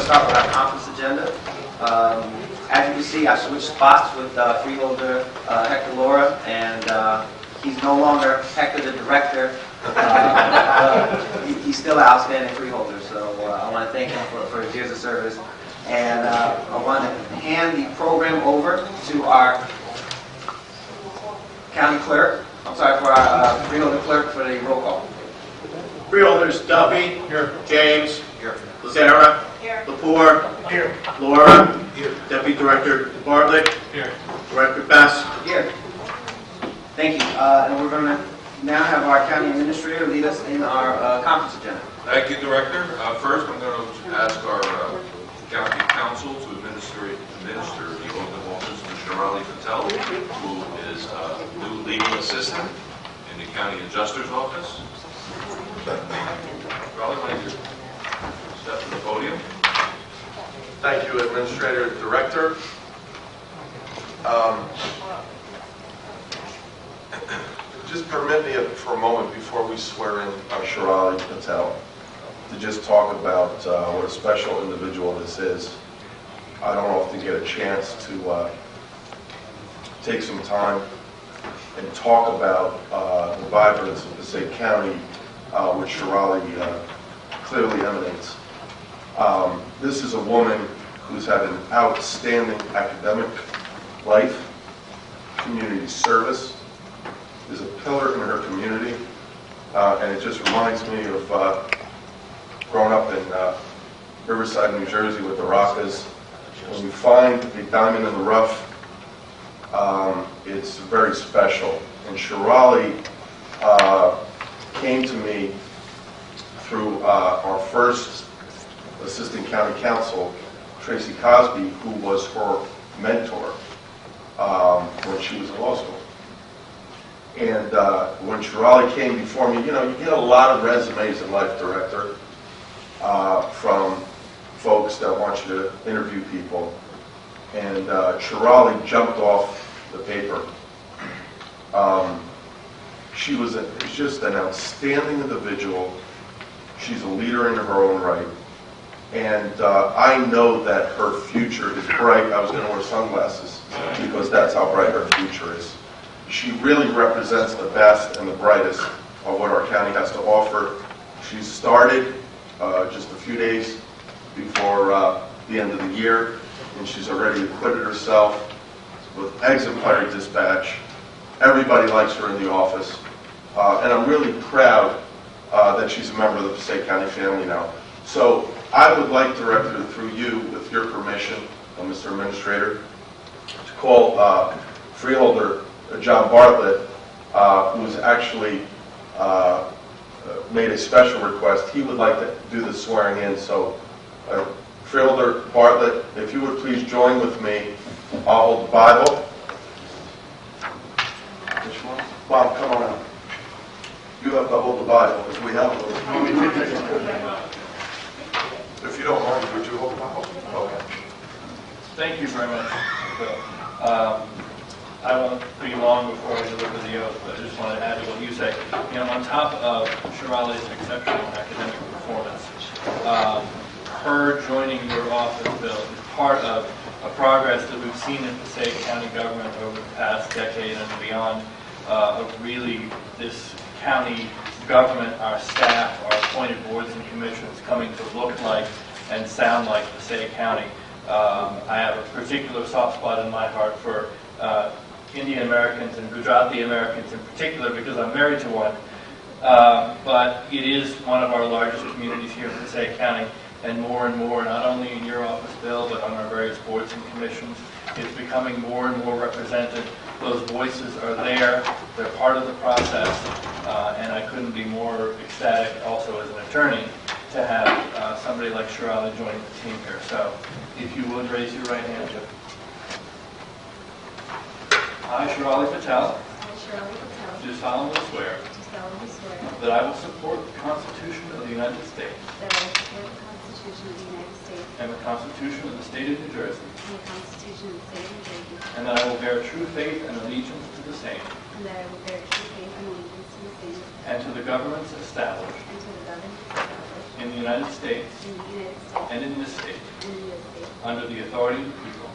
to start with our conference agenda. As you can see, I switched spots with freeholder Hector Laura, and he's no longer Hector the director. He's still an outstanding freeholder, so I want to thank him for his years of service. And I want to hand the program over to our county clerk. I'm sorry, for our freeholder clerk for the roll call. Freeholders Duffy. Here. James. Here. Lazara. Here. Lepore. Here. Laura. Here. Deputy Director Bartlett. Here. Director Best. Here. Thank you. And we're going to now have our county administrator lead us in our conference agenda. Thank you, Director. First, I'm going to ask our county council to administer the oath of office to Shirali Patel, who is a new legal assistant in the county adjuster's office. Shirali, why don't you step to the podium? Thank you, Administrator Director. Just permit me for a moment before we swear in Shirali Patel to just talk about what a special individual this is. I don't often get a chance to take some time and talk about the vibrance of Passaic County, which Shirali clearly emanates. This is a woman who's had an outstanding academic life, community service, is a pillar in her community, and it just reminds me of growing up in Riverside, New Jersey with the Rockers. When you find a diamond in the rough, it's very special. And Shirali came to me through our first assistant county counsel, Tracy Cosby, who was her mentor when she was in law school. And when Shirali came before me, you get a lot of resumes in life, Director, from folks that want you to interview people. And Shirali jumped off the paper. She was just an outstanding individual. She's a leader in her own right. And I know that her future is bright. I was going to wear sunglasses because that's how bright her future is. She really represents the best and the brightest of what our county has to offer. She started just a few days before the end of the year, and she's already acquitted herself with exemplary dispatch. Everybody likes her in the office, and I'm really proud that she's a member of the Passaic County family now. So I would like, Director, through you, with your permission, Mr. Administrator, to call freeholder John Bartlett, who's actually made a special request. He would like to do the swearing in. So, Freeholder Bartlett, if you would please join with me. I'll hold the Bible. Which one? Mom, come on out. You have to hold the Bible because we have one. If you don't mind, would you hold the Bible? Okay. Thank you very much, Bill. I won't be long before I deliver the oath, but I just want to add to what you say. On top of Shirali's exceptional academic performance, her joining your office, Bill, is part of a progress that we've seen in Passaic County government over the past decade and beyond, of really this county government, our staff, our appointed boards and commissions coming to look like and sound like Passaic County. I have a particular soft spot in my heart for Indian Americans and Gujarati Americans in particular because I'm married to one. But it is one of our largest communities here in Passaic County, and more, not only in your office, Bill, but on our various boards and commissions, it's becoming more and more represented. Those voices are there, they're part of the process, and I couldn't be more ecstatic also as an attorney to have somebody like Shirali joining the team here. So if you would raise your right hand. I, Shirali Patel, do solemnly swear that I will support the Constitution of the United States and the Constitution of the State of New Jersey, and that I will bear true faith and allegiance to the same and to the governments established in the United States and in this state under the authority of the people,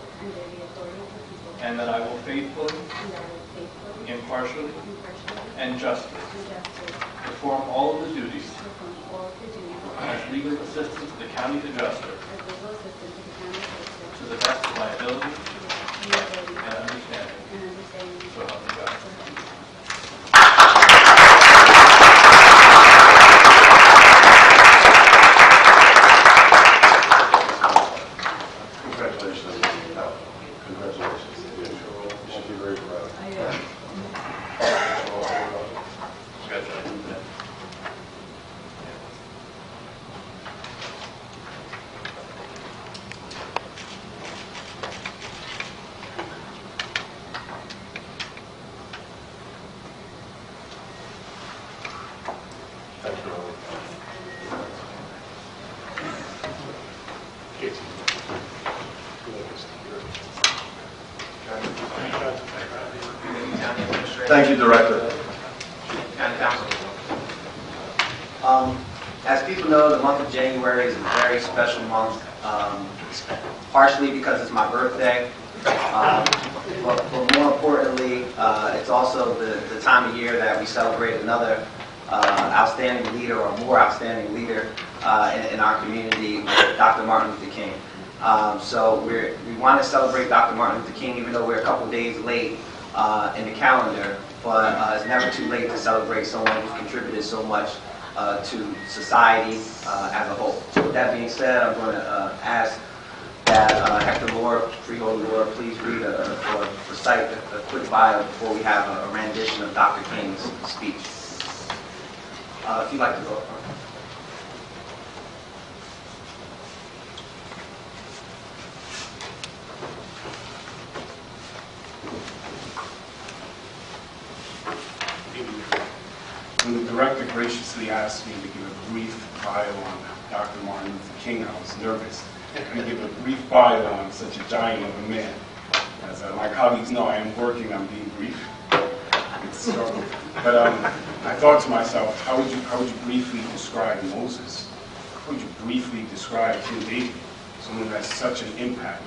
and that I will faithfully, impartially, and justly perform all of the duties as legal assistant to the county adjuster to the best of my ability and understanding. So help me God. Congratulations. Congratulations. You should be very proud. Congratulations. Thank you. Thank you, Director. County Council. As people know, the month of January is a very special month, partially because it's my birthday, but more importantly, it's also the time of year that we celebrate another outstanding leader or more outstanding leader in our community, Dr. Martin Luther King. So we want to celebrate Dr. Martin Luther King, even though we're a couple days late in the calendar, but it's never too late to celebrate someone who's contributed so much to society as a whole. So with that being said, I'm going to ask that Hector Laura, Freeholder Laura, please read or recite a quick bio before we have a rendition of Dr. King's speech. If you'd like to go. When the director graciously asked me to give a brief bio on Dr. Martin Luther King, I was nervous to give a brief bio on such a giant of a man. As my colleagues know, I am working on being brief. It's a struggle. But I thought to myself, how would you briefly describe Moses? How would you briefly describe King David, someone who has such an impact?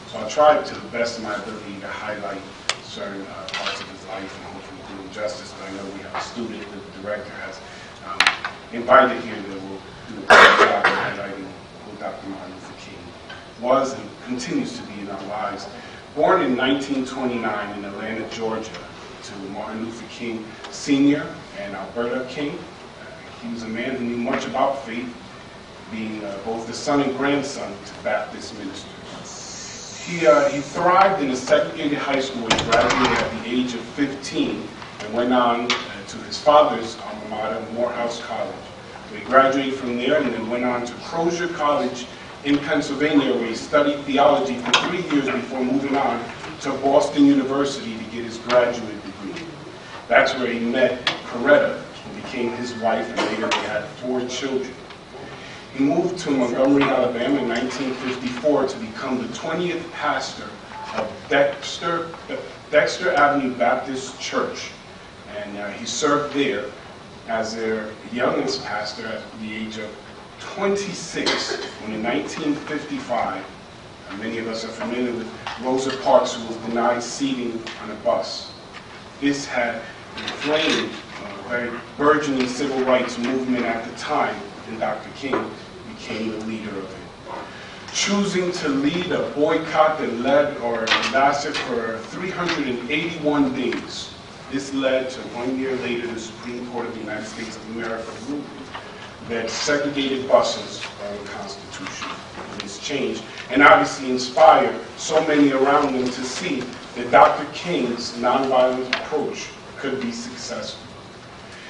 So I tried to the best of my ability to highlight certain parts of his life and hopefully do him justice, but I know we have a student that the director has invited here that will do a great job of highlighting who Dr. Martin Luther King was and continues to be in our lives. Born in 1929 in Atlanta, Georgia, to Martin Luther King Sr. and Alberta King. He was a man who knew much about faith, being both the son and grandson to Baptist ministers. He thrived in a segregated high school. He graduated at the age of 15 and went on to his father's alma mater, Morehouse College. He graduated from there and then went on to Crozier College in Pennsylvania, where he studied theology for 3 years before moving on to Boston University to get his graduate degree. That's where he met Coretta, who became his wife, and later they had 4 children. He moved to Montgomery, Alabama in 1954 to become the 20th pastor of Dexter Avenue Baptist Church. And he served there as their youngest pastor at the age of 26, when in 1955, many of us are familiar with Rosa Parks, who was denied seating on a bus. This had inflamed a very burgeoning civil rights movement at the time, and Dr. King became the leader of it. Choosing to lead a boycott that lasted for 381 days. This led to 1 year later the Supreme Court of the United States of America ruling that segregated buses are unconstitutional. This changed and obviously inspired so many around them to see that Dr. King's nonviolent approach could be successful.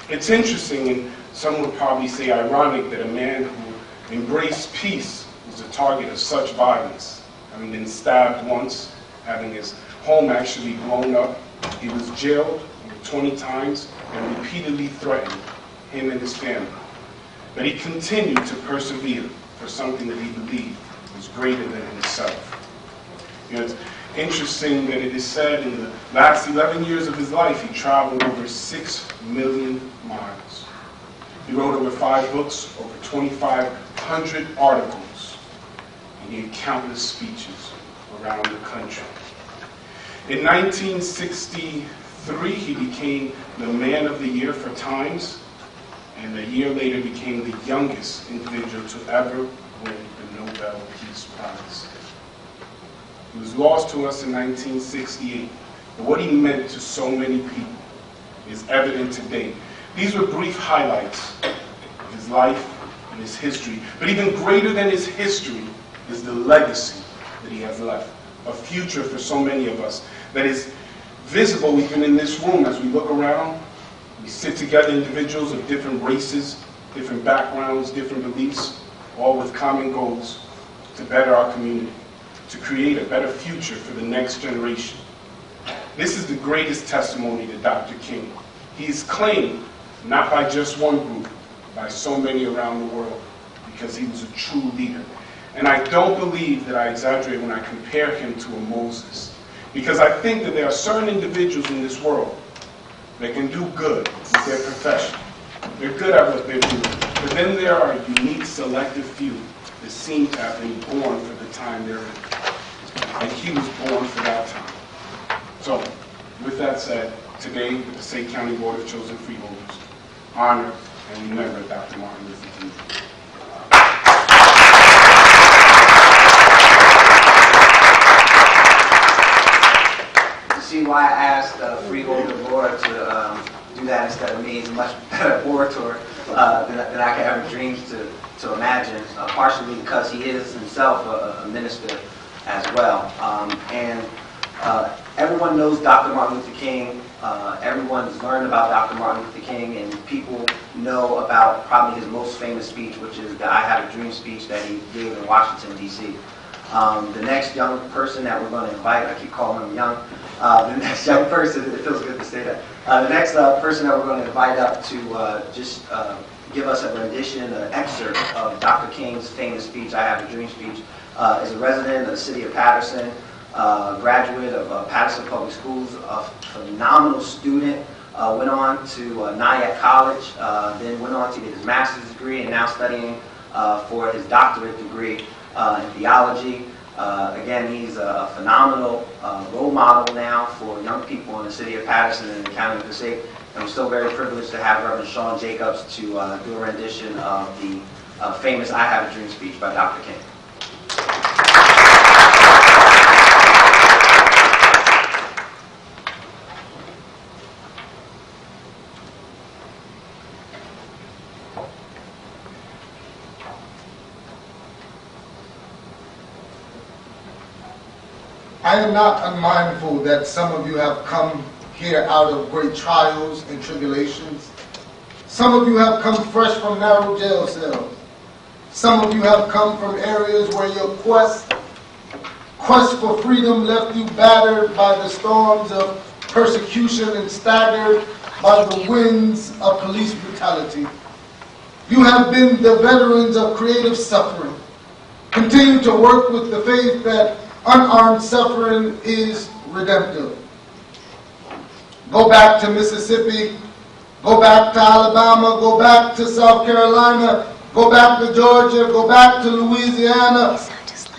It's interesting, and some would probably say ironic, that a man who embraced peace was the target of such violence, having been stabbed once, having his home actually blown up. He was jailed over 20 times and repeatedly threatened, him and his family. But he continued to persevere for something that he believed was greater than himself. You know, it's interesting that it is said in the last 11 years of his life, he traveled over 6 million miles. He wrote over 5 books, over 2,500 articles. in countless speeches around the country. In 1963, he became the Man of the Year for Times, and a year later became the youngest individual to ever win the Nobel Peace Prize. He was lost to us in 1968, but what he meant to so many people is evident today. These were brief highlights of his life and his history, but even greater than his history is the legacy that he has left, a future for so many of us that is visible even in this room as we look around. We sit together, individuals of different races, different backgrounds, different beliefs, all with common goals to better our community, to create a better future for the next generation. This is the greatest testimony to Dr. King. He is claimed not by just one group, by so many around the world, because he was a true leader. And I don't believe that I exaggerate when I compare him to a Moses, because I think that there are certain individuals in this world that can do good with their profession. They're good at what they're doing. But then there are a unique, selective few that seem to have been born for the time they're in. And he was born for that time. So, with that said, today the Passaic County Board of Chosen Freeholders honor and remember Dr. Martin Luther King. See why I asked Freeholder Laura to do that instead of me. He's a much better orator than I could ever dream to imagine, partially because he is himself a minister as well. Everyone knows Dr. Martin Luther King. Everyone's learned about Dr. Martin Luther King, and people know about probably his most famous speech, which is the I Have a Dream speech that he gave in Washington, D.C. The next young person that we're going to invite, I keep calling him young, the next young person, it feels good to say that, the next person that we're going to invite up to just give us a rendition, an excerpt of Dr. King's famous speech, I Have a Dream speech, is a resident of the city of Patterson, graduate of Patterson Public Schools, a phenomenal student, went on to Nyack College, then went on to get his master's degree and now studying for his doctorate degree in theology. Again, he's a phenomenal role model now for young people in the city of Patterson and the county of Passaic. And we're still very privileged to have Reverend Sean Jacobs to do a rendition of the famous I Have a Dream speech by Dr. King. I am not unmindful that some of you have come here out of great trials and tribulations. Some of you have come fresh from narrow jail cells. Some of you have come from areas where your quest for freedom left you battered by the storms of persecution and staggered by the winds of police brutality. You have been the veterans of creative suffering. Continue to work with the faith that unarmed suffering is redemptive. Go back to Mississippi, go back to Alabama, go back to South Carolina, go back to Georgia, go back to Louisiana,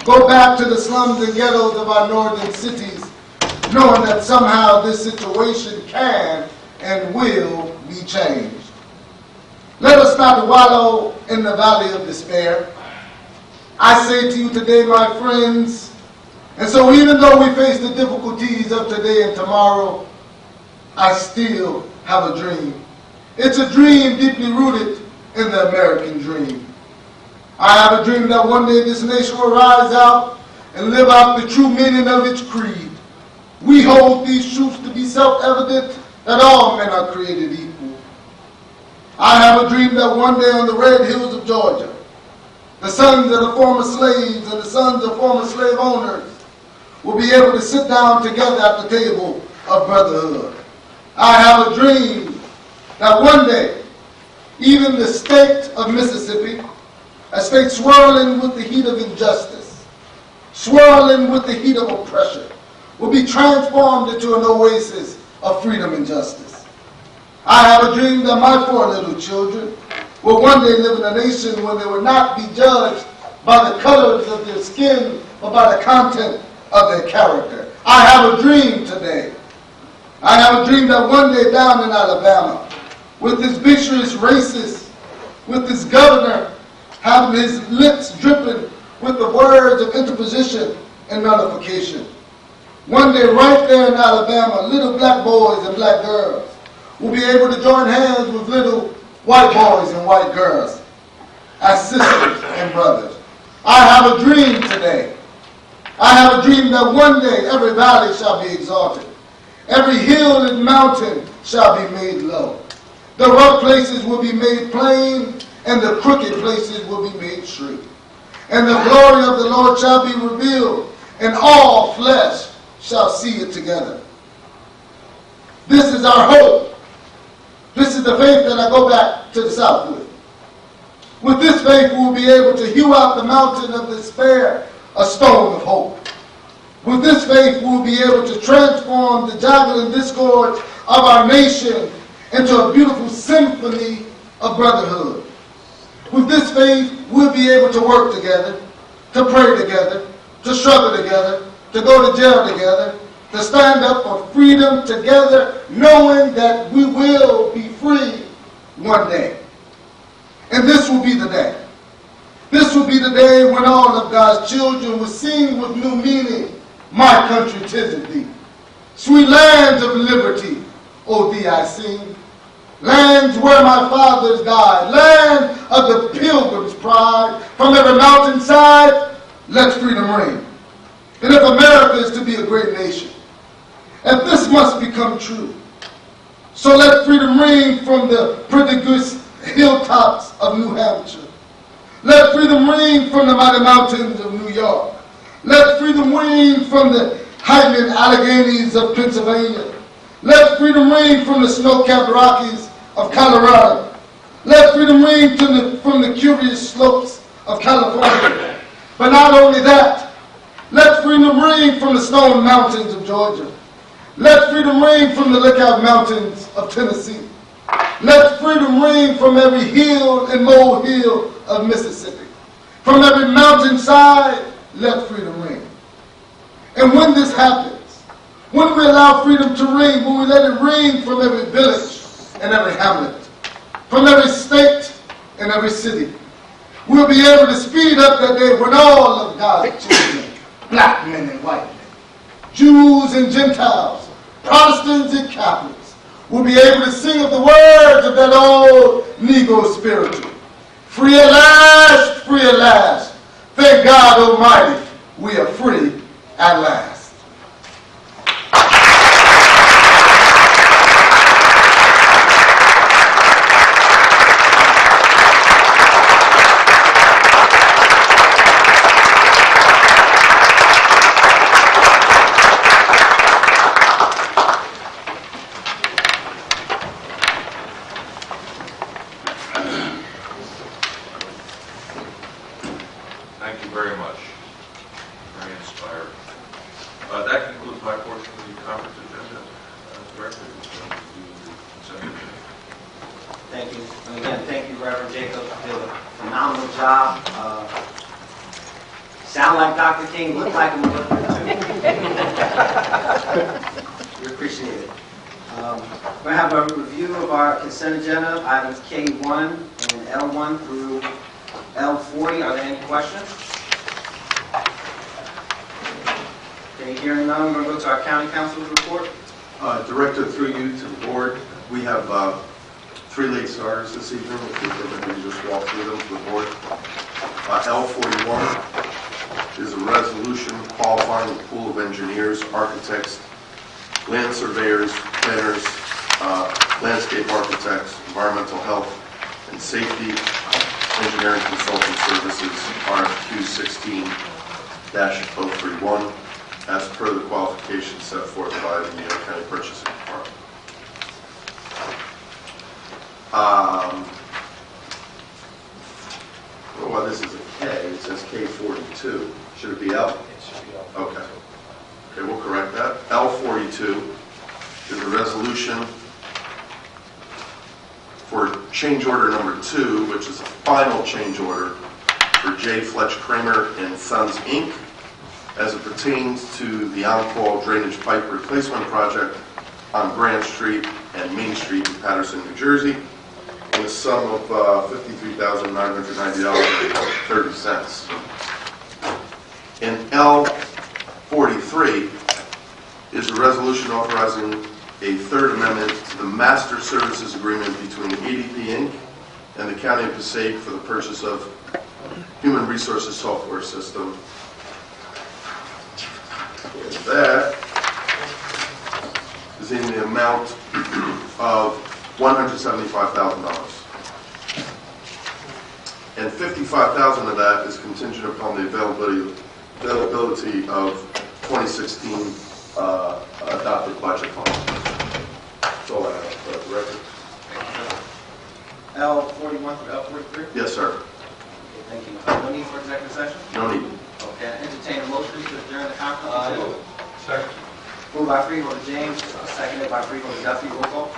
go back to the slums and ghettos of our northern cities, knowing that somehow this situation can and will be changed. Let us not wallow in the valley of despair. I say to you today, my friends, and so even though we face the difficulties of today and tomorrow, I still have a dream. It's a dream deeply rooted in the American dream. I have a dream that one day this nation will rise out and live out the true meaning of its creed. We hold these truths to be self-evident that all men are created equal. I have a dream that one day on the red hills of Georgia, the sons of the former slaves and the sons of former slave owners will be able to sit down together at the table of brotherhood. I have a dream that one day, even the state of Mississippi, a state swirling with the heat of injustice, swirling with the heat of oppression, will be transformed into an oasis of freedom and justice. I have a dream that my 4 little children will one day live in a nation where they will not be judged by the colors of their skin or by the content of their character. I have a dream today. I have a dream that one day down in Alabama, with this vicious racist, with this governor having his lips dripping with the words of interposition and nullification. One day right there in Alabama, little black boys and black girls will be able to join hands with little white boys and white girls as sisters and brothers. I have a dream today. I have a dream that one day every valley shall be exalted. Every hill and mountain shall be made low. The rough places will be made plain, and the crooked places will be made straight. And the glory of the Lord shall be revealed, and all flesh shall see it together. This is our hope. This is the faith that I go back to the South with. With this faith, we will be able to hew out the mountain of despair a stone of hope. With this faith, we will be able to transform the jagged discord of our nation into a beautiful symphony of brotherhood. With this faith, we'll be able to work together, to pray together, to struggle together, to go to jail together, to stand up for freedom together, knowing that we will be free one day. And this will be the day. This will be the day when all of God's children will sing with new meaning, "My country, 'tis of thee." Sweet lands of liberty, O thee I sing. Lands where my fathers died, land of the pilgrim's pride. From every mountainside, let freedom ring. And if America is to be a great nation, and this must become true, so let freedom ring from the prodigious hilltops of New Hampshire. Let freedom ring from the mighty mountains of New York. Let freedom ring from the heightened Alleghenies of Pennsylvania. Let freedom ring from the snow-capped Rockies of Colorado. Let freedom ring from the curious slopes of California. But not only that, let freedom ring from the Stone Mountains of Georgia. Let freedom ring from the Lookout Mountains of Tennessee. Let freedom ring from every hill and molehill of Mississippi. From every mountainside, let freedom ring. And when this happens, when we allow freedom to ring, when we let it ring from every village and every hamlet, from every state and every city, we'll be able to speed up that day when all of God's children, black men and white men, Jews and Gentiles, Protestants and Catholics, will be able to sing of the words of that old Negro spiritual. Free at last, free at last. Thank God Almighty, we are free at last. Thank you very much. Very inspiring. That concludes my portion of the conference agenda. Director, Thank you. And again, thank you, Reverend Jacobs. You did a phenomenal job. Sound like Dr. King, look like him a little bit too. We appreciate it. We're going to have a review of our consent agenda, items K1 and L1 through L40. Are there any questions? Okay, hearing none, we're going to go to our county council's report. Director, through you to the board, we have 3 late starters this evening. If you could maybe just walk through them to the board. L41 is a resolution qualifying a pool of engineers, architects, land surveyors, planners, landscape architects, environmental health and safety, engineering consulting services, RFQ 16-031, as per the qualifications set forth by the New York County Purchasing Department. Well, this is a K. It says K42. Should it be L? It should be all. Okay. Okay, we'll correct that. L42 is a resolution for change order number 2, which is a final change order for J. Fletch Kramer and Sons, Inc., as it pertains to the on-call drainage pipe replacement project on Grand Street and Main Street in Patterson, New Jersey, in the sum of $53,990.30. And L43 is a resolution authorizing a third amendment to the Master Services Agreement between ADP Inc. and the County of Passaic for the purchase of Human Resources Software System. And that is in the amount of $175,000. And $55,000 of that is contingent upon the availability of 2016 adopted budget funds. That's all I have for the record. L41 through L43? Yes, sir. Okay, thank you. No need for executive session? No need. Okay, I entertain a motion to adjourn the conference. Second. Moved by Freeholder James, seconded by Freeholder Duffy. Roll call.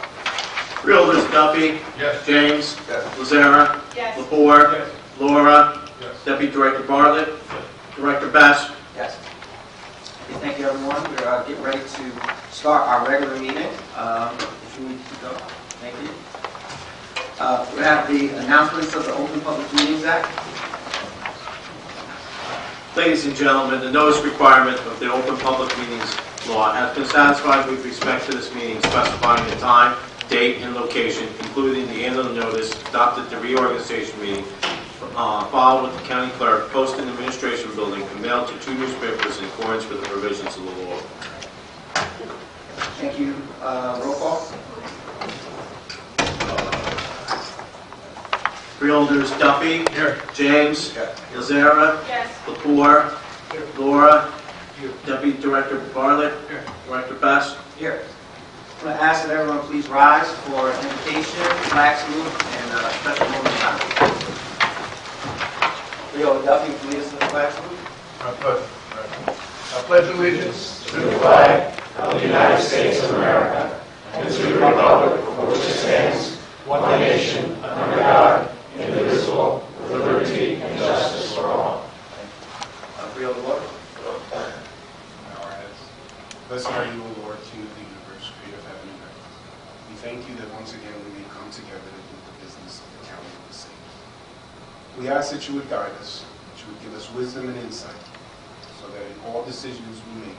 Freeholders Duffy. Yes. James. Yes. Lazara. Yes. Lepore. Yes. Laura. Yes. Deputy Director Bartlett. Director Best. Yes. Okay, thank you, everyone. We're getting ready to start our regular meeting. If you need to go, thank you. We have the announcements of the Open Public Meetings Act. Ladies and gentlemen, the notice requirement of the Open Public Meetings Law has been satisfied with respect to this meeting, specifying the time, date, and location, including the annual notice adopted at the reorganization meeting, filed with the county clerk, posted in the administration building, and mailed to 2 newspapers in accordance with the provisions of the law. Thank you. Roll call. Freeholders Duffy. Here. James. Yes. Lazara. Yes. Lepore. Laura. Deputy Director Bartlett. Director Best. Here. I'm going to ask that everyone please rise for invocation, flag salute, and special moment of silence. Freeholder Duffy, please lead us in the flag salute. I pledge allegiance to the flag of the United States of America and to the republic for which it stands, one nation, under God, indivisible, with liberty and justice for all. Freeholder Laura. Our heads. Blessed are you, O Lord, King of the universe, creator of heaven and earth. We thank you that once again we may come together to do the business of the county of Passaic. We ask that you would guide us, that you would give us wisdom and insight, so that in all decisions we make,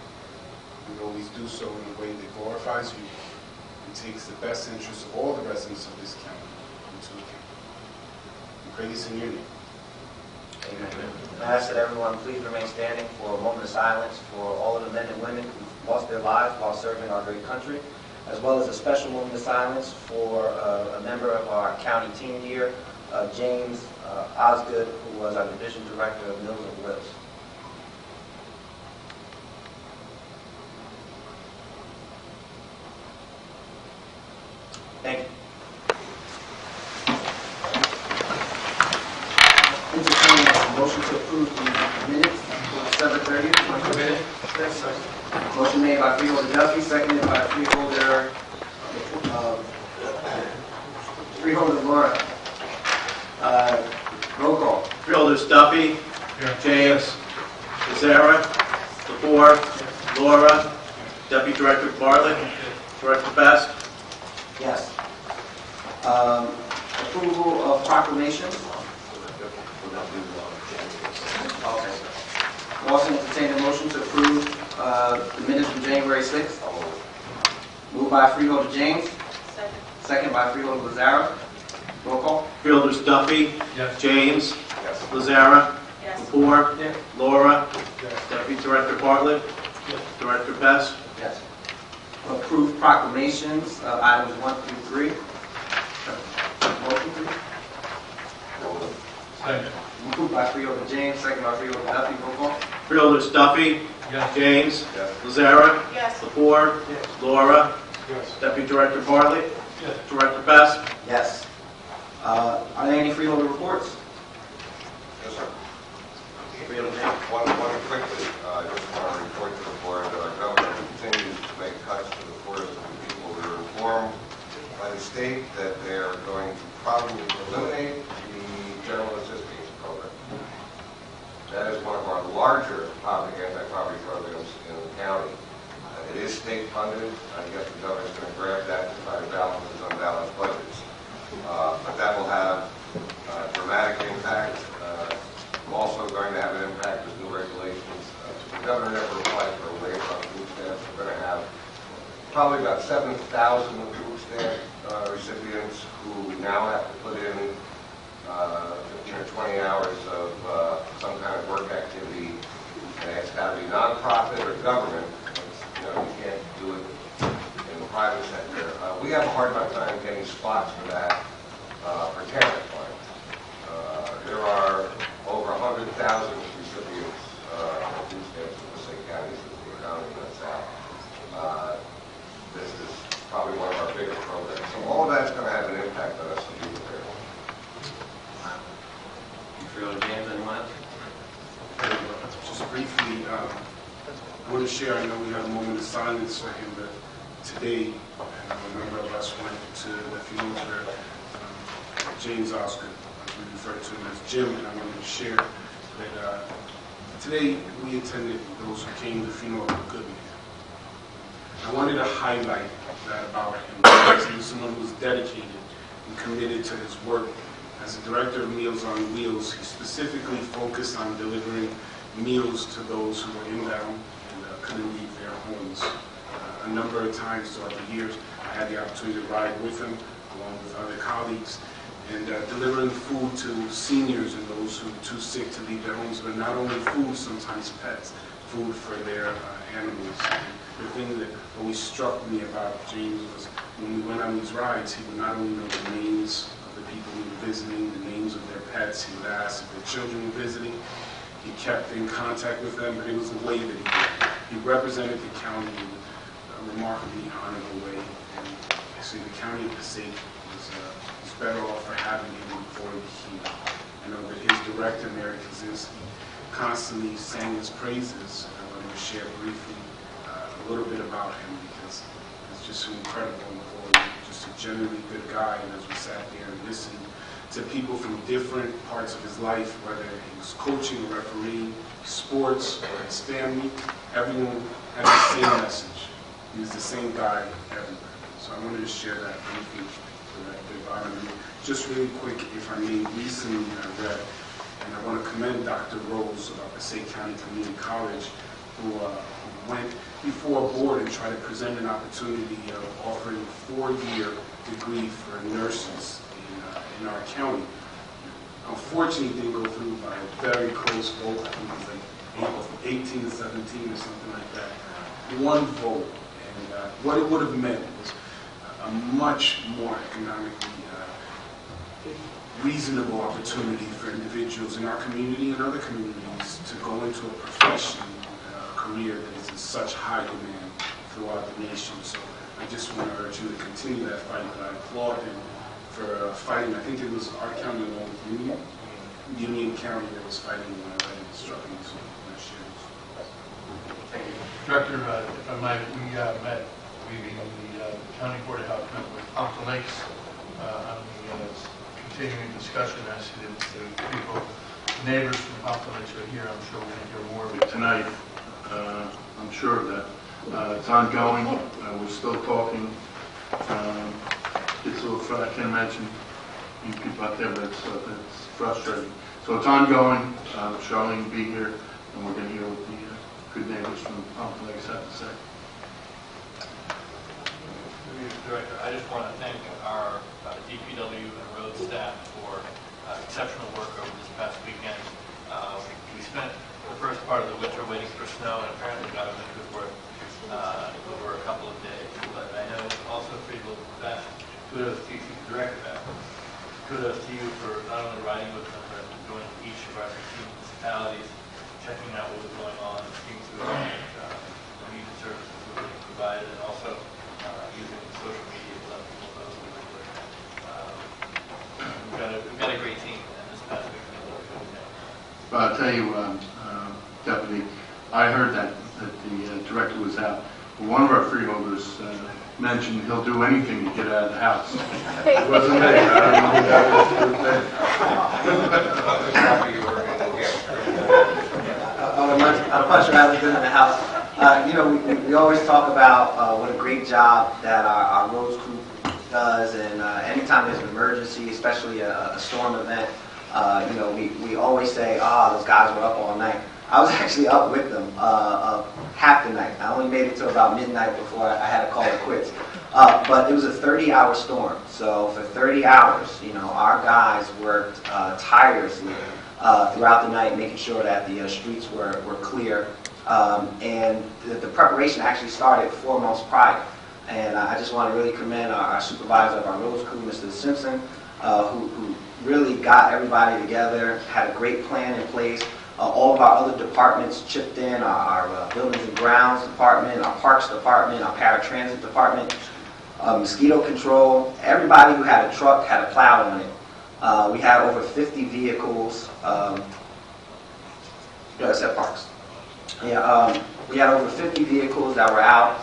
we always do so in a way that glorifies you and takes the best interests of all the residents of this county into account. We pray this in your name. Amen. I ask that everyone please remain standing for a moment of silence for all of the men and women who lost their lives while serving our great country, as well as a special moment of silence for a member of our county team here, James Osgood, who was our division director of Mills and Wills. Thank you. Entertaining a motion to approve the minutes for 7:30. Motion made by Freeholder Duffy, seconded by Freeholder Laura. Roll call. Freeholders Duffy. James. Lazara. Lepore. Laura. Deputy Director Bartlett. Director Best. Yes. Approval of proclamations. Okay. We also entertain a motion to approve the minutes from January 6th. Moved by Freeholder James. Second. Second by Freeholder Lazara. Roll call. Freeholders Duffy. Yes. James. Lazara. Yes. Lepore. Yes. Laura. Deputy Director Bartlett. Director Best. Yes. Approve proclamations, items 1 through 3. Motion, please. Second. Moved by Freeholder James, second by Freeholder Duffy. Roll call. Freeholders Duffy. Yes. James. Lazara. Yes. Lepore. Laura. Yes. Deputy Director Bartlett. Yes. Director Best. Yes. Are there any freeholder reports? Yes, sir. Freeholder James. One quickly, I just want to report to the board that our governor continues to make cuts to the poorest of the people. We were informed by the state that they are going to probably eliminate the general assistance program. anti-poverty programs in the county. It is state funded. I guess the governor's going to grab that to try to balance his unbalanced budgets. But that will have a dramatic impact. Also going to have an impact with new regulations. The governor never applied for a waiver on food stamps. We're going to have probably about 7,000 food stamp recipients who now have to put in 15 or 20 hours of some kind of work activity, and it's got to be nonprofit or government. You can't do it in the private sector. We have a hard time getting spots for that for TANF funds. There are over 100,000 recipients of food stamps in Passaic County since the economy went south. This is probably one of our biggest programs. So all of that's going to have an impact on us to be prepared. You feel James, anyone else? Just briefly, I want to share, I know we had a moment of silence for him, but today, and a number of us went to the funeral where James Oscar, we refer to him as Jim, and I wanted to share that today we attended those who came to the funeral of a good man. I wanted to highlight that about him because he was someone who was dedicated and committed to his work. As a director of Meals on Wheels, he specifically focused on delivering meals to those who were inbound and couldn't leave their homes. A number of times throughout the years, I had the opportunity to ride with him along with other colleagues and delivering food to seniors and those who are too sick to leave their homes, but not only food, sometimes pets, food for their animals. And the thing that always struck me about James was when we went on these rides, he would not only know the names of the people we were visiting, the names of their pets, he would ask if their children were visiting. He kept in contact with them, but it was the way that he did. He represented the county in a remarkably honorable way. And actually, the county of Passaic was better off for having him employed here. I know that his director, Mary Kaczynski, constantly sang his praises. And I wanted to share briefly a little bit about him because he's just an incredible employee, just a genuinely good guy. And as we sat there and listened to people from different parts of his life, whether he was coaching, refereeing, sports, or his family, everyone had the same message. He was the same guy everywhere. So I wanted to share that briefly for that bit about him. Just really quick, if I may, recently I read, and I want to commend Dr. Rose of Passaic County Community College, who went before a board and tried to present an opportunity of offering a 4-year degree for nurses in our county. Unfortunately, it didn't go through by a very close vote. I think it was like 18 to 17 or something like that. One vote. And what it would have meant was a much more economically reasonable opportunity for individuals in our community and other communities to go into a profession, career that is in such high demand throughout the nation. So I just want to urge you to continue that fight. But I applaud him for fighting. I think it was our county along with Union County that was fighting when I read it. Struck me so much. Thank you. Director, if I might, we met, the County Board of Health met with Pompton Lakes on the continuing discussion. I see that the people, neighbors from Pompton Lakes are here. I'm sure we're going to hear more of it tonight. I'm sure of that. It's ongoing. We're still talking. It's a little, I can't imagine you people out there, but it's frustrating. So it's ongoing. Charlene will be here, and we're going to hear what the good neighbors from Pompton Lakes have to say. Director, I just want to thank our DPW and road staff for exceptional work over this past weekend. We spent the first part of the winter waiting for snow, and apparently got a good work over a couple of days. But I know also for you that kudos to you, Director Beck. Kudos to you for not only riding with them, but going to each of our 16 municipalities, checking out what was going on, seeing to the needed services that were being provided, and also using social media to let people know that we've got a great team, and this past weekend was a good day. Well, I'll tell you, Deputy, I heard that the director was out. One of our freeholders mentioned he'll do anything to get out of the house. It wasn't me. I don't know who that was. I I'd much rather been in the house. We always talk about what a great job that our roads crew does, and anytime there's an emergency, especially a storm event, we always say, those guys were up all night. I was actually up with them half the night. I only made it to about midnight before I had to call it quits. But it was a 30-hour storm. So for 30 hours, our guys worked tirelessly throughout the night, making sure that the streets were clear. And the preparation actually started 4 months prior. And I just want to really commend our supervisor of our roads crew, Mr. Simpson, who really got everybody together, had a great plan in place. All of our other departments chipped in, our buildings and grounds department, our parks department, our paratransit department, mosquito control. Everybody who had a truck had a plow on it. We had over 50 vehicles, except parks. Yeah, we had over 50 vehicles that were out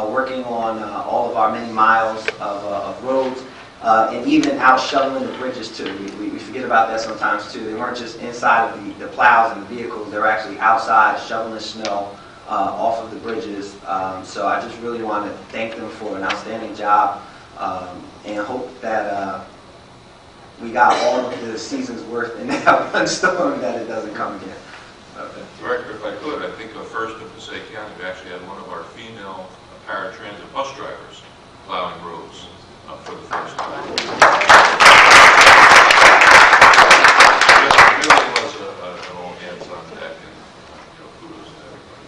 working on all of our many miles of roads. And even out shoveling the bridges too. We forget about that sometimes too. They weren't just inside of the plows and the vehicles. They were actually outside shoveling snow off of the bridges. So I just really want to thank them for an outstanding job and hope that we got all of the season's worth in that one storm, that it doesn't come again. Director, if I could, I think first in Passaic County, we actually had one of our female paratransit bus drivers plowing roads. For the first time. It really was an all hands on deck, and kudos to everybody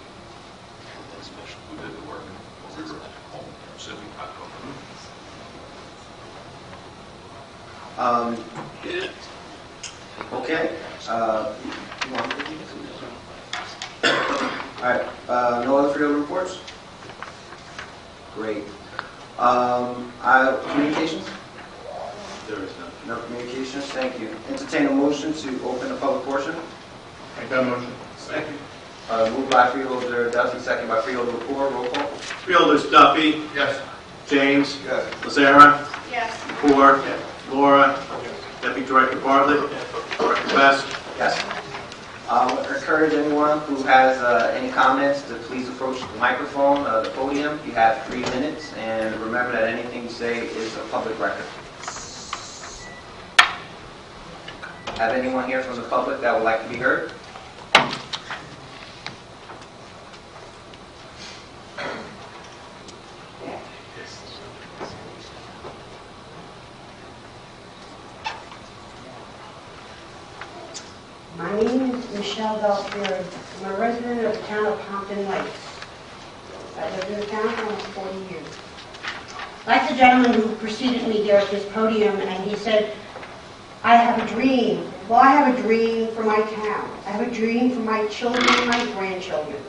who did the work while we were home sipping hot cocoa. Okay. All right. No other field reports? Great. Communications? There is none. No communications, thank you. Entertain a motion to open the public portion. Make that motion. Second. Moved by Freeholder Duffy, second by Freeholder Lepore. Roll call. Freeholders Duffy. Yes. James. Yes. Lazara. Yes. Lepore. Laura. Deputy Director Bartlett. Director Best. Yes. I encourage anyone who has any comments to please approach the microphone, the podium. You have 3 minutes, and remember that anything you say is a public record. Have anyone here from the public that would like to be heard? My name is Michelle Belfield. I'm a resident of the town of Pompton Lakes. I've lived in the town for almost 40 years. Like the gentleman who preceded me here at this podium, and he said, I have a dream. Well, I have a dream for my town. I have a dream for my children and my grandchildren.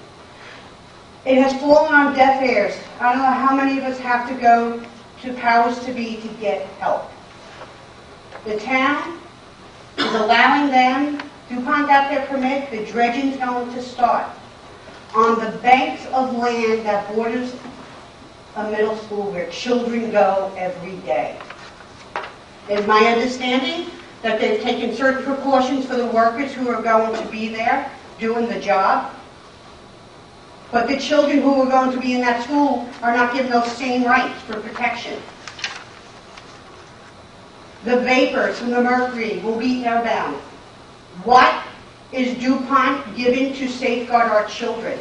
It has fallen on deaf ears. I don't know how many of us have to go to powers to be to get help. The town is allowing them, DuPont got their permit, the dredging's going to start on the banks of land that borders a middle school where children go every day. It's my understanding that they've taken certain precautions for the workers who are going to be there doing the job. But the children who are going to be in that school are not given those same rights for protection. The vapors from the mercury will be airbound. What is DuPont giving to safeguard our children?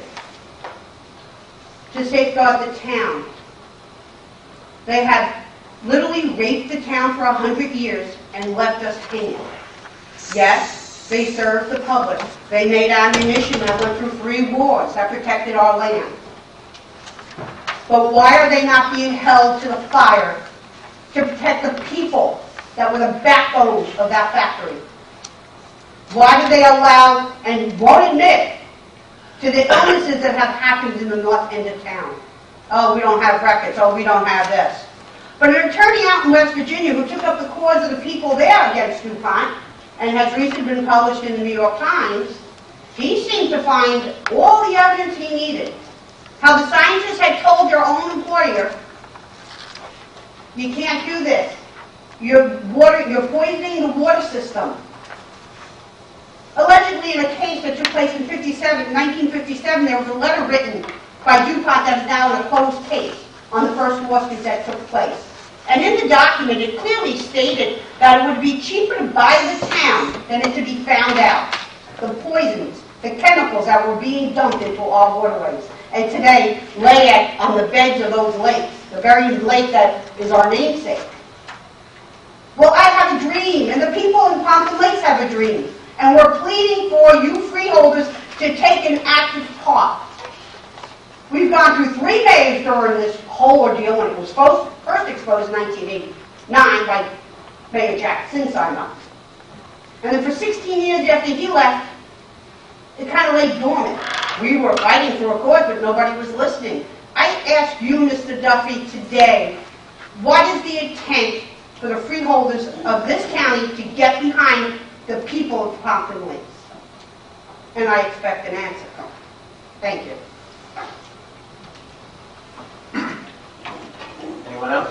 To safeguard the town? They have literally raped the town for 100 years and left us hanging. Yes, they served the public. They made ammunition that went through 3 wars that protected our land. But why are they not being held to the fire to protect the people that were the backbone of that factory? Why do they allow and won't admit to the illnesses that have happened in the north end of town? Oh, we don't have records. Oh, we don't have this. But an attorney out in West Virginia who took up the cause of the people there against DuPont and has recently been published in the New York Times, he seemed to find all the evidence he needed. How the scientists had told their own employer, you can't do this. You're poisoning the water system. Allegedly, in a case that took place in 1957, there was a letter written by DuPont that is now in a closed case on the first lawsuit that took place. And in the document, it clearly stated that it would be cheaper to buy the town than it to be found out. The poisons, the chemicals that were being dumped into our waterways, and today lay on the beds of those lakes, the very lake that is our namesake. Well, I have a dream, and the people in Pompton Lakes have a dream, and we're pleading for you freeholders to take an active part. We've gone through 3 mayors during this whole ordeal when it was first exposed in 1989 by Mayor Jack Sinseimer. And then for 16 years after he left, it kind of lay dormant. We were fighting for a cause, but nobody was listening. I ask you, Mr. Duffy, today, what is the intent for the freeholders of this county to get behind the people of Pompton Lakes? And I expect an answer. Thank you. Anyone else?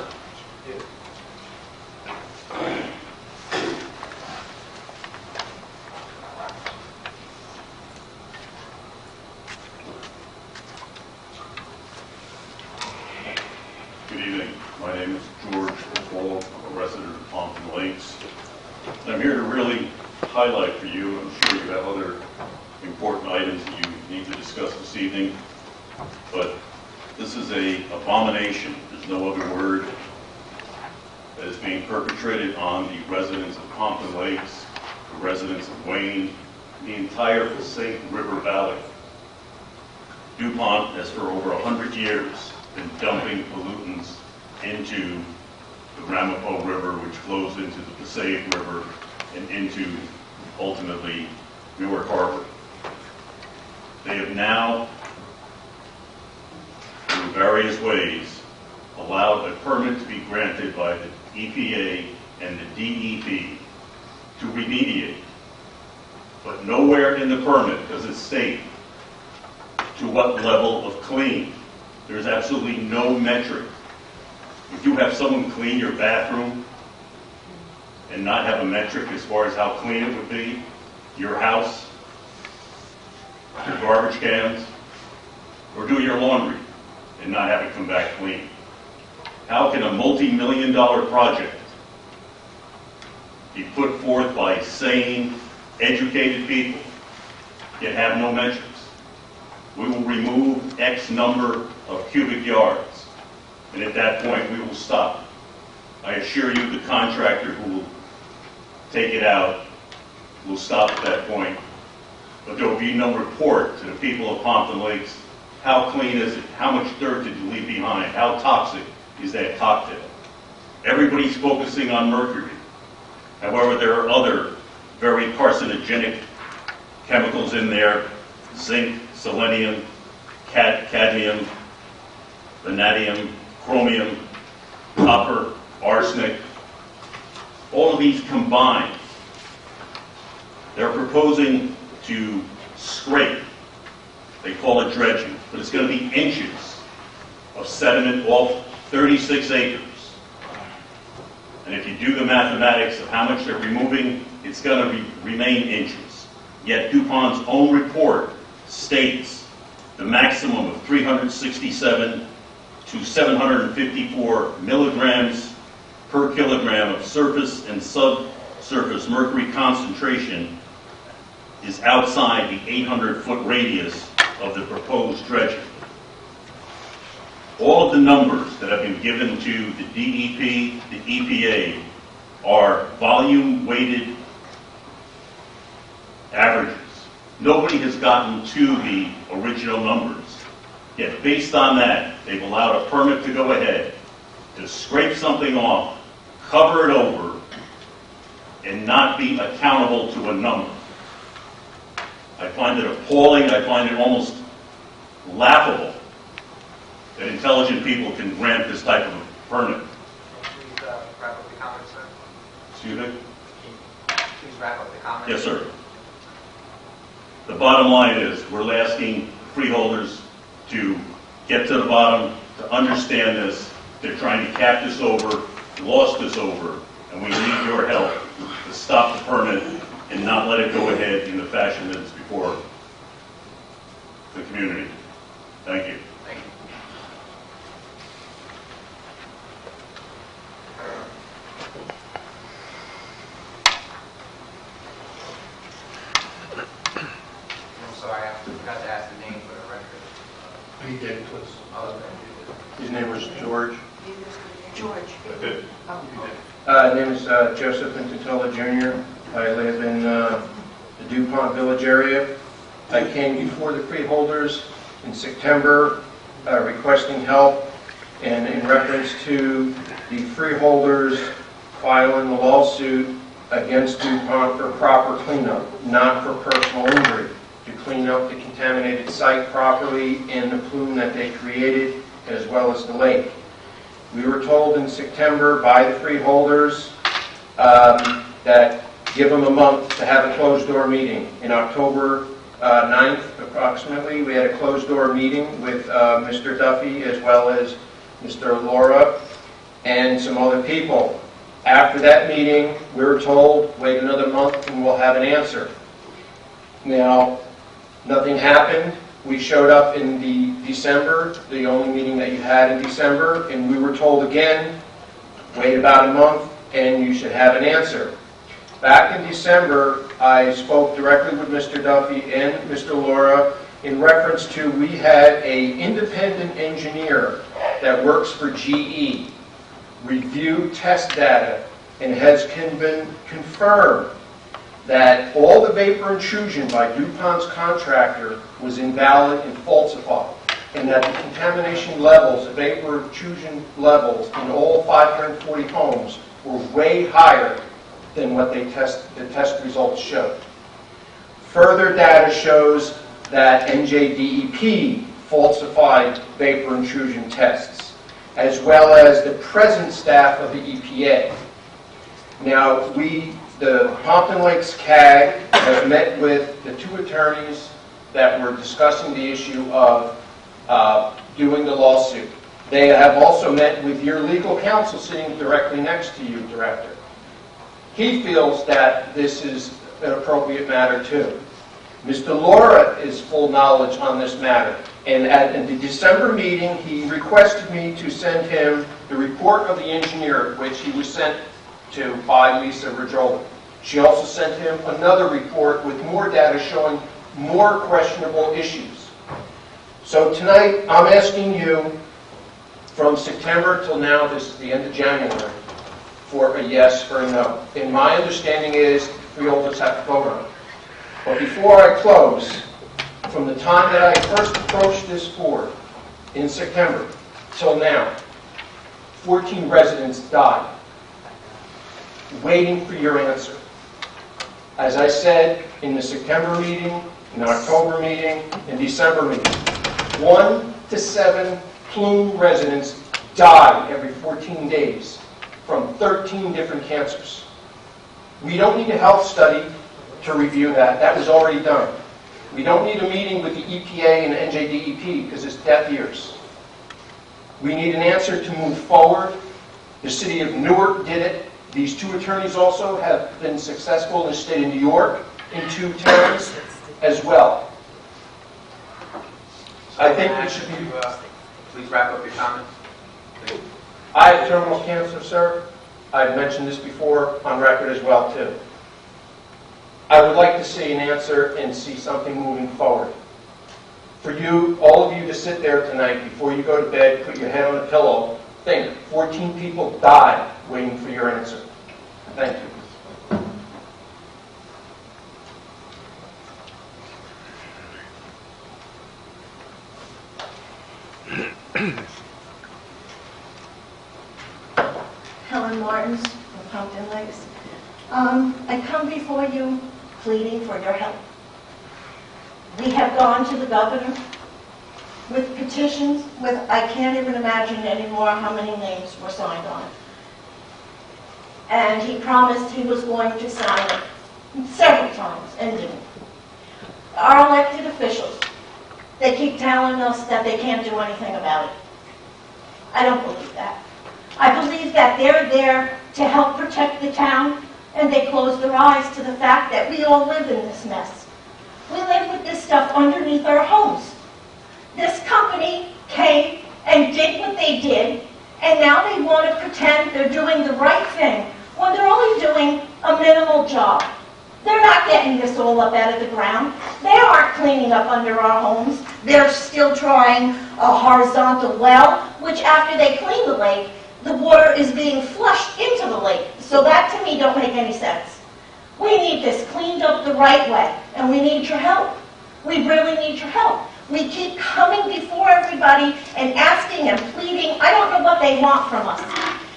Good evening. My name is George Fall. I'm a resident of Pompton Lakes. And I'm here to really highlight for you, I'm sure you have other important items that you need to discuss this evening, but this is an abomination, there's no other word, that is being perpetrated on the residents of Pompton Lakes, the residents of Wayne, the entire Passaic River Valley. DuPont has for over 100 years been dumping pollutants into the Ramapo River, which flows into the Passaic River and into, ultimately, Newark Harbor. They have now, through various ways, allowed a permit to be granted by the EPA and the DEP to remediate. But nowhere in the permit does it state to what level of clean. There's absolutely no metric. If you have someone clean your bathroom and not have a metric as far as how clean it would be, your house, your garbage cans, or do your laundry and not have it come back clean. How can a multi-million-dollar project be put forth by sane, educated people yet have no metrics? We will remove X number of cubic yards, and at that point we will stop. I assure you the contractor who will take it out will stop at that point, but there will be no report to the people of Pompton Lakes. How clean is it? How much dirt did you leave behind? How toxic is that cocktail? Everybody's focusing on mercury. However, there are other very carcinogenic chemicals in there: zinc, selenium, cadmium, vanadium, chromium, copper, arsenic. All of these combined, they're proposing to scrape. They call it dredging, but it's going to be inches of sediment off 36 acres. And if you do the mathematics of how much they're removing, it's going to remain inches. Yet DuPont's own report states the maximum of 367 to 754 milligrams per kilogram of surface and subsurface mercury concentration is outside the 800-foot radius of the proposed dredging. All of the numbers that have been given to the DEP, the EPA, are volume-weighted averages. Nobody has gotten to the original numbers. Yet based on that, they've allowed a permit to go ahead to scrape something off, cover it over, and not be accountable to a number. I find it appalling. I find it almost laughable that intelligent people can grant this type of permit. Please wrap up the comments, sir. Excuse me? Please wrap up the comments. Yes, sir. The bottom line is we're asking freeholders to get to the bottom, to understand this. They're trying to cap this over, gloss this over, and we need your help to stop the permit and not let it go ahead in the fashion that it's before the community. Thank you. Thank you. I'm sorry, I forgot to ask the name for the record. He did, please. Oh, okay. His name was George. George. Name is Joseph Intitola Jr. I live in the DuPont Village area. I came before the freeholders in September requesting help, and in reference to the freeholders filing the lawsuit against DuPont for proper cleanup, not for personal injury, to clean up the contaminated site properly and the plume that they created, as well as the lake. We were told in September by the freeholders that give them a month to have a closed-door meeting. In October 9th, approximately, we had a closed-door meeting with Mr. Duffy as well as Mr. Laura and some other people. After that meeting, we were told, wait another month and we'll have an answer. Now, nothing happened. We showed up in December, the only meeting that you had in December, and we were told again, wait about a month and you should have an answer. Back in December, I spoke directly with Mr. Duffy and Mr. Laura in reference to we had an independent engineer that works for GE review test data and has been confirmed that all the vapor intrusion by DuPont's contractor was invalid and falsified, and that the contamination levels, the vapor intrusion levels in all 540 homes were way higher than what the test results showed. Further data shows that NJDEP falsified vapor intrusion tests, as well as the present staff of the EPA. Now, the Pompton Lakes CAG has met with the two attorneys that were discussing the issue of doing the lawsuit. They have also met with your legal counsel sitting directly next to you, Director. He feels that this is an appropriate matter too. Mr. Laura is full knowledge on this matter, and in the December meeting, he requested me to send him the report of the engineer, which he was sent to by Lisa Radrola. She also sent him another report with more data showing more questionable issues. So tonight, I'm asking you, from September till now, this is the end of January, for a yes or a no. And my understanding is we all just have to vote on it. But before I close, from the time that I first approached this board in September till now, 14 residents died waiting for your answer. As I said in the September meeting, in the October meeting, and December meeting, 1 to 7 plume residents die every 14 days from 13 different cancers. We don't need a health study to review that. That was already done. We don't need a meeting with the EPA and NJDEP because it's death years. We need an answer to move forward. The city of Newark did it. These two attorneys also have been successful in the state of New York in 2 towns as well. I think we should be... Please wrap up your comments. I have terminal cancer, sir. I've mentioned this before on record as well, too. I would like to see an answer and see something moving forward. For you, all of you to sit there tonight before you go to bed, put your head on a pillow, think, 14 people died waiting for your answer. Thank you. Helen Martins from Pompton Lakes. I come before you pleading for your help. We have gone to the governor with petitions, I can't even imagine anymore how many names were signed on it. And he promised he was going to sign it several times and didn't. Our elected officials, they keep telling us that they can't do anything about it. I don't believe that. I believe that they're there to help protect the town and they close their eyes to the fact that we all live in this mess. We live with this stuff underneath our homes. This company came and did what they did, and now they want to pretend they're doing the right thing when they're only doing a minimal job. They're not getting this all up out of the ground. They aren't cleaning up under our homes. They're still trying a horizontal well, which after they clean the lake, the water is being flushed into the lake. So that to me don't make any sense. We need this cleaned up the right way, and we need your help. We really need your help. We keep coming before everybody and asking and pleading. I don't know what they want from us.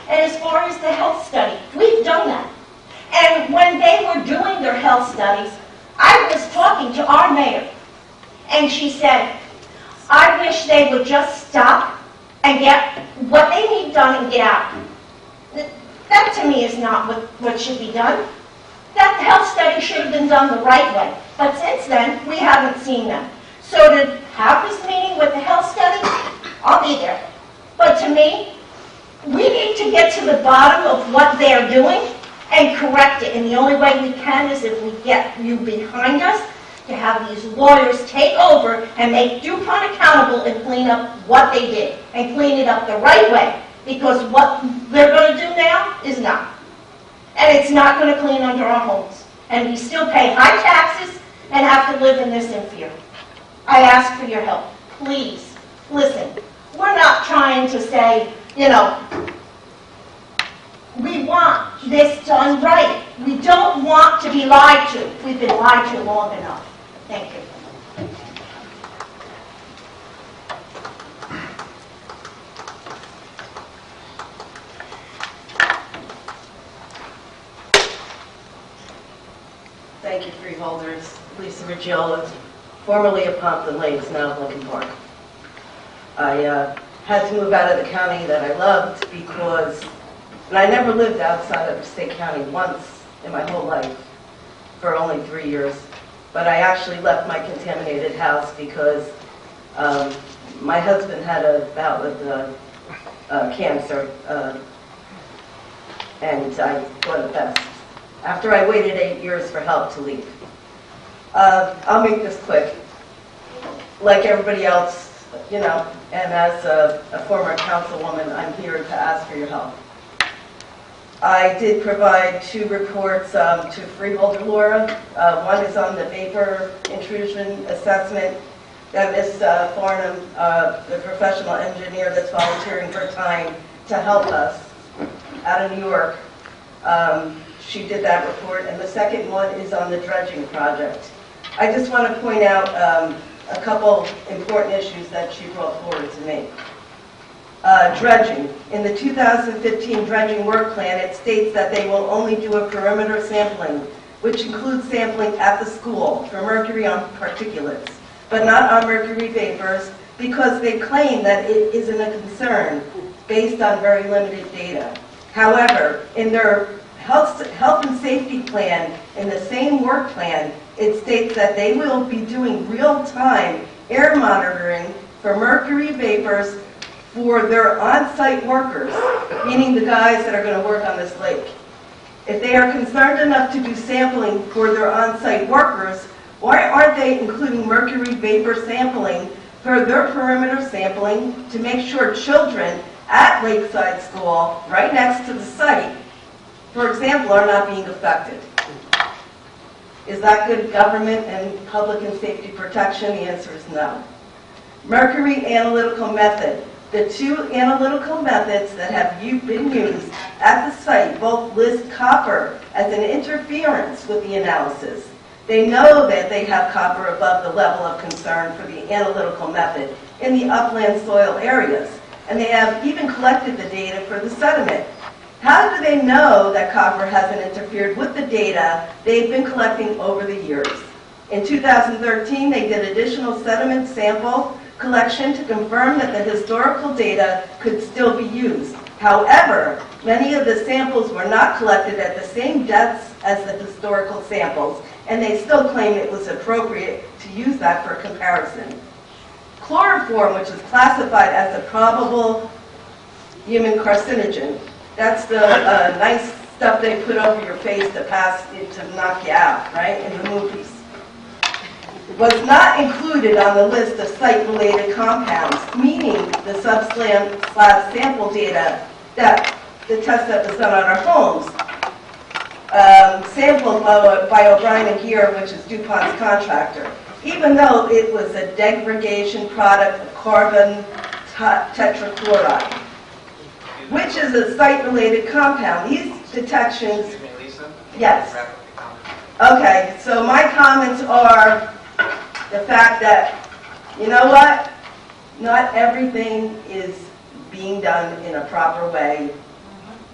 And as far as the health study, we've done that. And when they were doing their health studies, I was talking to our mayor, and she said, I wish they would just stop and get what they need done and get out. That to me is not what should be done. That health study should have been done the right way. But since then, we haven't seen them. So to have this meeting with the health study, I'll be there. But to me, we need to get to the bottom of what they're doing and correct it. And the only way we can is if we get you behind us to have these lawyers take over and make DuPont accountable and clean up what they did and clean it up the right way. Because what they're going to do now is not. And it's not going to clean under our homes. And we still pay high taxes and have to live in this in fear. I ask for your help. Please, listen. We're not trying to say, we want this done right. We don't want to be lied to. We've been lied to long enough. Thank you. Thank you, freeholders. Lisa Riggiola, formerly of Pompton Lakes, now of Lincoln Park. I had to move out of the county that I loved because, and I never lived outside of Passaic County once in my whole life, for only 3 years. But I actually left my contaminated house because my husband had a bout with cancer, and I thought it best, after I waited 8 years for help, to leave. I'll make this quick. Like everybody else, and as a former councilwoman, I'm here to ask for your help. I did provide 2 reports to Freeholder Laura. One is on the vapor intrusion assessment that Ms. Farnham, the professional engineer that's volunteering her time to help us out of New York, she did that report. And the second one is on the dredging project. I just want to point out a couple important issues that she brought forward to me. Dredging. In the 2015 dredging work plan, it states that they will only do a perimeter sampling, which includes sampling at the school for mercury on particulates, but not on mercury vapors, because they claim that it isn't a concern based on very limited data. However, in their health and safety plan, in the same work plan, it states that they will be doing real-time air monitoring for mercury vapors for their on-site workers, meaning the guys that are going to work on this lake. If they are concerned enough to do sampling for their on-site workers, why aren't they including mercury vapor sampling for their perimeter sampling to make sure children at Lakeside School, right next to the site, for example, are not being affected? Is that good government and public and safety protection? The answer is no. Mercury analytical method. The 2 analytical methods that have been used at the site both list copper as an interference with the analysis. They know that they have copper above the level of concern for the analytical method in the upland soil areas, and they have even collected the data for the sediment. How do they know that copper hasn't interfered with the data they've been collecting over the years? In 2013, they did additional sediment sample collection to confirm that the historical data could still be used. However, many of the samples were not collected at the same depths as the historical samples, and they still claim it was appropriate to use that for comparison. Chloroform, which is classified as a probable human carcinogen, that's the nice stuff they put over your face to knock you out, right, in the movies, was not included on the list of site-related compounds, meaning the slab sample data that the test that was done on our homes, sampled by O'Brien and Gear, which is DuPont's contractor, even though it was a degradation product of carbon tetrachloride, which is a site-related compound. These detections... Excuse me, Lisa? Yes. Wrap up your comment. Okay, so my comments are the fact that, you know what? Not everything is being done in a proper way.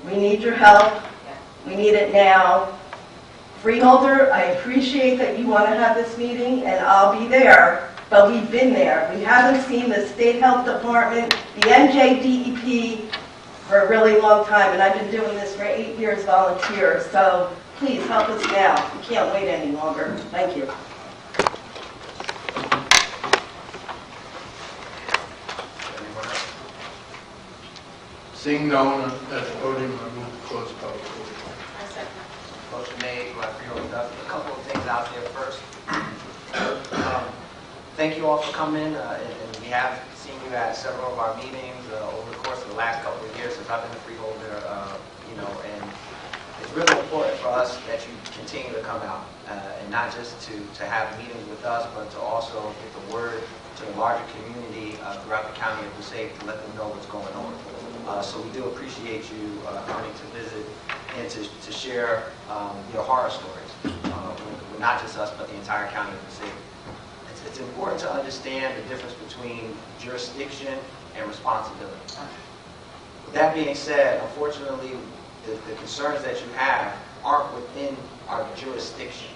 We need your help. We need it now. Freeholder, I appreciate that you want to have this meeting, and I'll be there, but we've been there. We haven't seen the State Health Department, the NJDEP, for a really long time, and I've been doing this for 8 years volunteer, so please help us now. We can't wait any longer. Thank you. Anyone else? Seeing no one at the podium, I move to close public portion. Motion made by Freeholder Duffy. A couple of things out there first. Thank you all for coming, and we have seen you at several of our meetings over the course of the last couple of years since I've been a freeholder, and it's really important for us that you continue to come out, and not just to have meetings with us, but to also get the word to the larger community throughout the county of Passaic to let them know what's going on. So we do appreciate you coming to visit and to share your horror stories, with not just us, but the entire county of Passaic. It's important to understand the difference between jurisdiction and responsibility. With that being said, unfortunately, the concerns that you have aren't within our jurisdiction.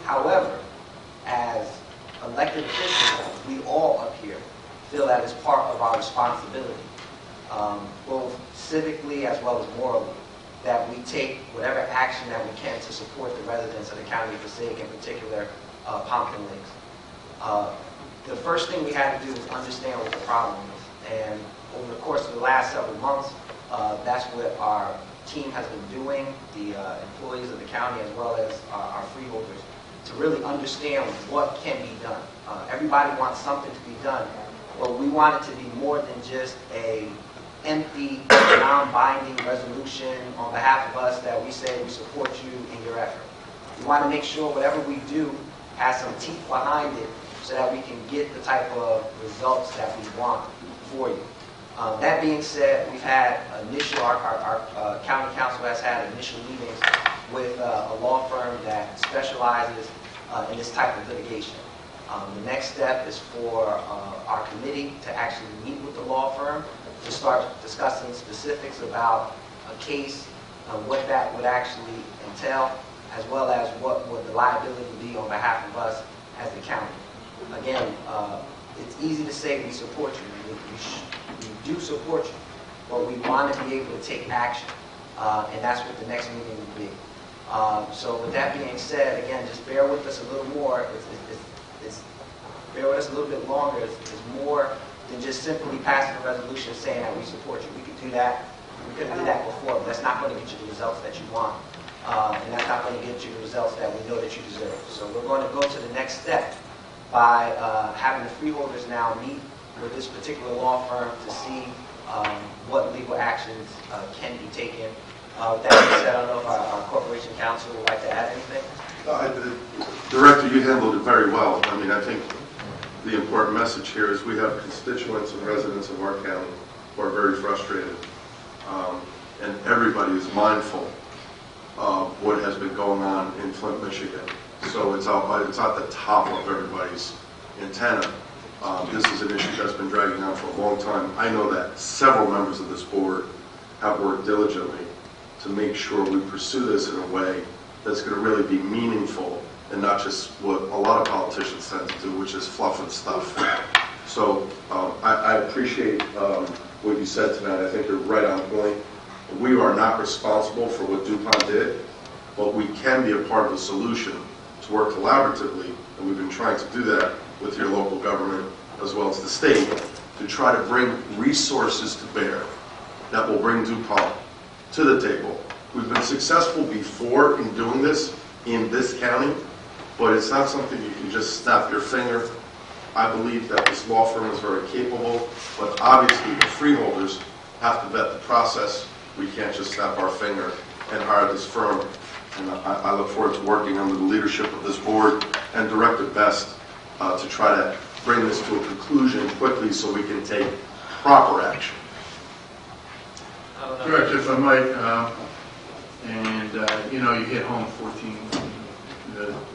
However, as elected officials, we all up here feel that it's part of our responsibility, both civically as well as morally, that we take whatever action that we can to support the residents of the county of Passaic, in particular, Pompton Lakes. The first thing we had to do was understand what the problem is, and over the course of the last several months, that's what our team has been doing, the employees of the county as well as our freeholders, to really understand what can be done. Everybody wants something to be done, but we want it to be more than just a empty, non-binding resolution on behalf of us that we say we support you in your effort. We want to make sure whatever we do has some teeth behind it so that we can get the type of results that we want for you. That being said, we've had our county council has had initial meetings with a law firm that specializes in this type of litigation. The next step is for our committee to actually meet with the law firm to start discussing specifics about a case, what that would actually entail, as well as what would the liability be on behalf of us as the county. Again, it's easy to say we support you. We do support you, but we want to be able to take action, and that's what the next meeting will be. So with that being said, again, just bear with us a little more. Bear with us a little bit longer. It's more than just simply passing a resolution saying that we support you. We could do that. We could have did that before, but that's not going to get you the results that you want. And that's not going to get you the results that we know that you deserve. So we're going to go to the next step by having the freeholders now meet with this particular law firm to see what legal actions can be taken. With that being said, I don't know if our corporation counsel would like to add anything. Director, you handled it very well. I mean, I think the important message here is we have constituents and residents of our county who are very frustrated, and everybody is mindful of what has been going on in Flint, Michigan. So it's at the top of everybody's antenna. This is an issue that's been dragging on for a long time. I know that several members of this board have worked diligently to make sure we pursue this in a way that's going to really be meaningful and not just what a lot of politicians tend to do, which is fluff and stuff. So I appreciate what you said tonight. I think you're right on point. We are not responsible for what DuPont did, but we can be a part of the solution to work collaboratively, and we've been trying to do that with your local government as well as the state to try to bring resources to bear that will bring DuPont to the table We've been successful before in doing this in this county, but it's not something you can just snap your finger. I believe that this law firm is very capable, but obviously the freeholders have to vet the process. We can't just snap our finger and hire this firm. And I look forward to working under the leadership of this board and Director Best to try to bring this to a conclusion quickly so we can take proper action. Director, if I might, you know, you hit home 14,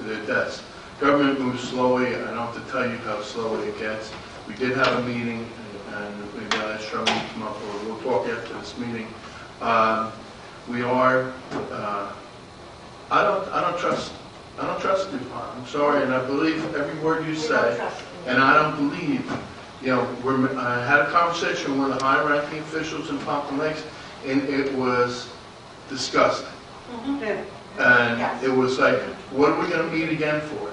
the deaths. Government moves slowly. I don't have to tell you how slowly it gets. We did have a meeting, and maybe I'll ask Charlie to come up, or we'll talk after this meeting. We are, I don't trust DuPont. I'm sorry, and I believe every word you say, and I don't believe, you know, I had a conversation with the high-ranking officials in Pompton Lakes, and it was disgusting. And it was like, what are we going to meet again for?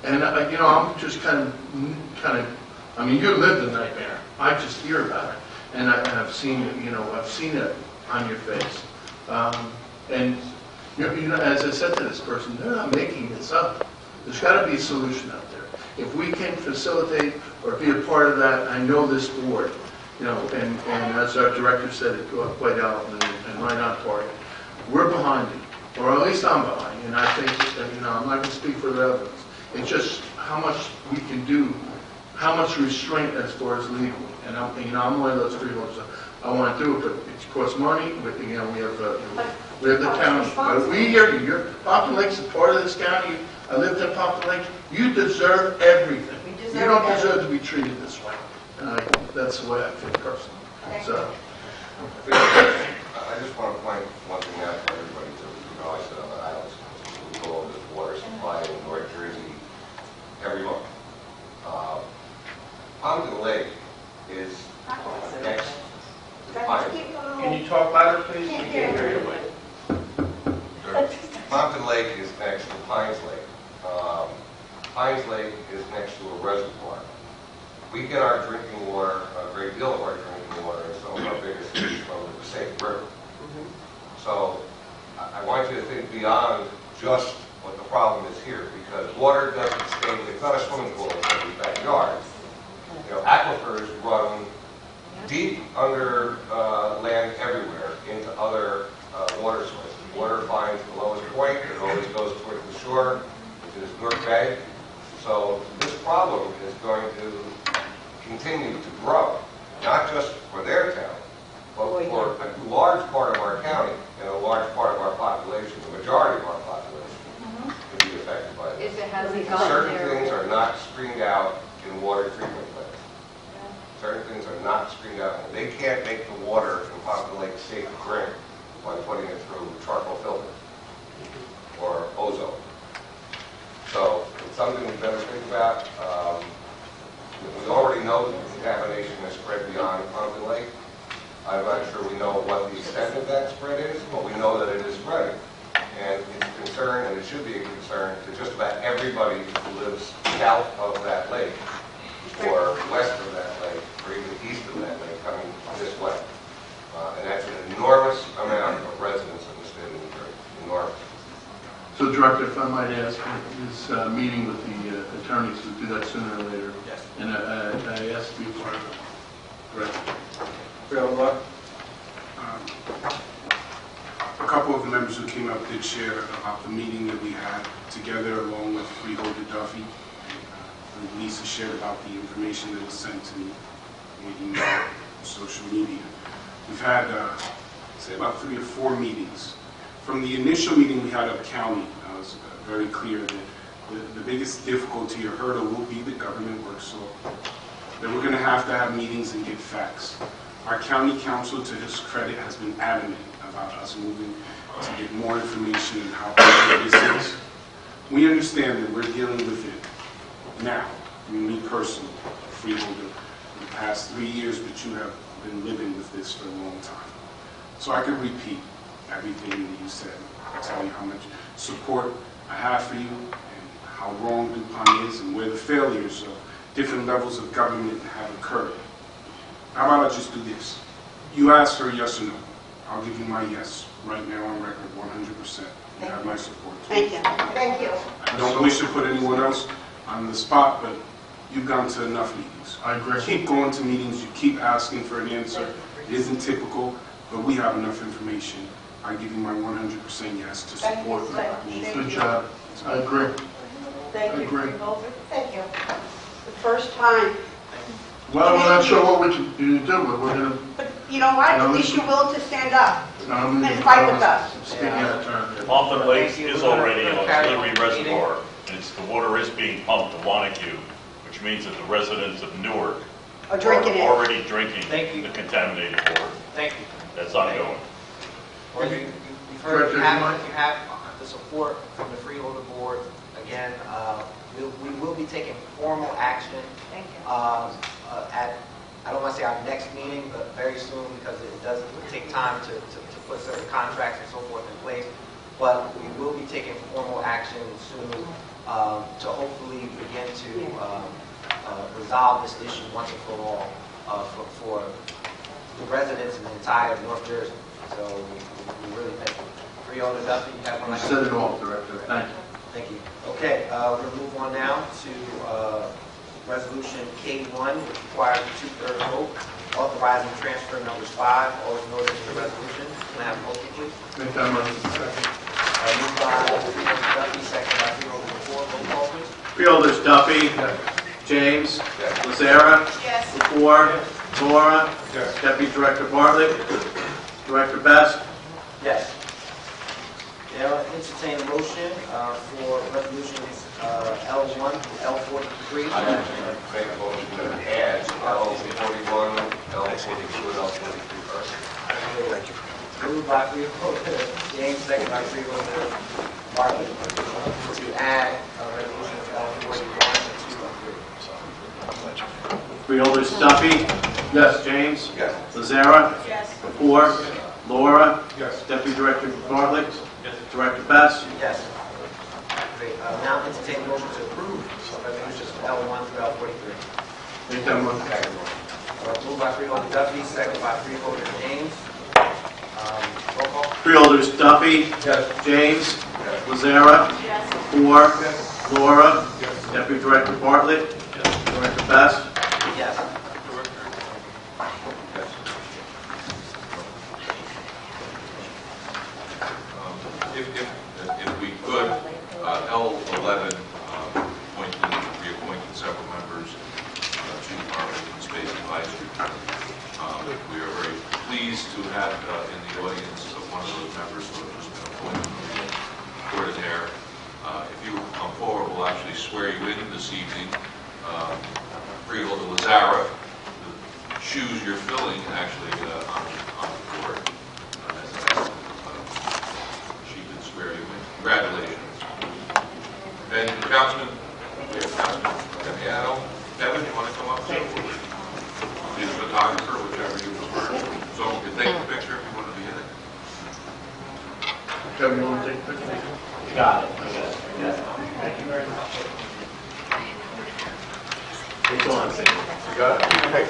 And you know, I'm just kind of, I mean, you lived the nightmare. I just hear about it, and I've seen it. You know, I've seen it on your face. And you know, as I said to this person, they're not making this up. There's got to be a solution out there. If we can facilitate or be a part of that, I know this board, you know, and as our director said it quite out and right on target, we're behind it, or at least I'm behind you. And I think that, you know, I'm not going to speak for the others. It's just how much we can do, how much restraint as far as legal. And I'm one of those freeholders. I want to do it, but it costs money. But, you know, we have the county. But we here, Pompton Lake's a part of this county. I lived in Pompton Lake. You deserve everything. You don't deserve to be treated this way. And that's the way I feel personally. So. I just want to point one thing out for everybody too. You know, I sit on the islands. We go over this water supply in North Jersey every month. Pompton Lake is next to Pine. Can you talk louder, please? We can't hear you. Pompton Lake is next to Pines Lake. Pines Lake is next to a reservoir. We get our drinking water, a great deal of our drinking water, in some of our biggest cities from the Passaic River. So I want you to think beyond just what the problem is here, because water doesn't stay, it's not a swimming pool in somebody's backyard. You know, aquifers run deep under land everywhere into other water sources. Water finds the lowest point, it always goes towards the shore, which is North Bay. So this problem is going to continue to grow, not just for their town, but for a large part of our county and a large part of our population, the majority of our population, to be affected by this. Certain things are not screened out in water treatment plants. Certain things are not screened out. They can't make the water in Pompton Lake safe to drink by putting it through charcoal filter or ozone. So it's something we better think about. We already know that the contamination has spread beyond Pompton Lake. I'm not sure we know what the extent of that spread is, but we know that it is spreading. And it's a concern, and it should be a concern, to just about everybody who lives south of that lake, or west of that lake, or even east of that lake, coming this way. And that's an enormous amount of residents in the state of New Jersey. Enormous. So, Director, if I might ask, this meeting with the attorneys to do that sooner or later. Yes. And I asked to be part of it. Correct. A couple of the members who came up did share about the meeting that we had together along with Freeholder Duffy. Lisa shared about the information that was sent to me via email, social media. We've had, say, about 3 or 4 meetings. From the initial meeting we had up county, it was very clear that the biggest difficulty or hurdle will be the government work slow. That we're going to have meetings and get facts. Our county council, to his credit, has been adamant about us moving to get more information and how important this is. We understand that we're dealing with it now. I mean, me personally, freeholder, the past 3 years, but you have been living with this for a long time. So I could repeat everything that you said. I'll tell you how much support I have for you and how wrong DuPont is and where the failures of different levels of government have occurred. How about I just do this? You asked for a yes or no. I'll give you my yes, right now on record, 100%. You have my support. Thank you. Thank you. I don't wish to put anyone else on the spot, but you've gone to enough meetings. I agree. Keep going to meetings, you keep asking for an answer. It isn't typical, but we have enough information. I give you my 100% yes to support. Good job. I agree. Thank you, Agree. Freeholder. Thank you. The first time. Well, we're not sure what we can do, but we're gonna, But you know what? At least you're willing to stand up I'm and fight with us. Speaking out of turn here. Pompton Lakes Thank you. is We're gonna- already we're an gonna carry auxiliary on the meeting. reservoir, and the water is being pumped to Wanacue, which means that the residents of Newark Or drinking are it. already drinking Thank you. the contaminated water. Thank you. That's ongoing. Well, you've heard, you have the support from the Freeholder Board. Again, we will be taking formal action Thank you. at, I don't want to say our next meeting, but very soon, because it does take time to put certain contracts and so forth in place. But we will be taking formal action soon to hopefully begin to resolve this issue once and for all for the residents in the entire North Jersey. So we really thank you. Freeholder Duffy, you have one You last. said it all, Director. Thank you. Thank you. Okay, we're going to move on now to Resolution K1, which requires a two-thirds vote, authorizing transfer numbers 5, all is noted in the resolution. Can I have a motion, please? Make that motion. Second. Moved by Freeholder Duffy, second by Freeholder Lepore. Roll call, please. Freeholders Duffy, James, Lazara, Yes. Lepore, Laura, Deputy Director Bartlett, Director Best. Yes. Now, entertain a motion for resolutions L1 through L43. I actually like to make a motion to add L41, L42, and L43 first. Moved by Freeholder James, second by Freeholder Bartlett, to add resolutions L41 and 2 and 3. Freeholders Duffy, Yes. James, Yes. Lazara, Yes. Lepore, Laura, Yes. Deputy Director Bartlett, Director Best. Yes. Great. Now entertain a motion to approve resolutions L1 through L43. Make that motion. Moved by Freeholder Duffy, second by Freeholder James. Roll call. Freeholders Duffy, Yes. James, Lazara, Lepore, Laura, Deputy Director Bartlett, Director Best. Yes. If we could, L11, reappointing several members to our open space advisory board. We are very pleased to have in the audience one of those members who have just been appointed for the air. If you come forward, we'll actually swear you in this evening. Freeholder Lazara, the shoes you're filling actually on the board. She did swear you in. Congratulations. And Councilman, we have Councilman Demiano. Kevin, you want to come up? Be the photographer, whichever you prefer. So we can take a picture if you want to be in it. Kevin, you want to take a picture? Got it. Thank you very much. It's on. You got it? Hey,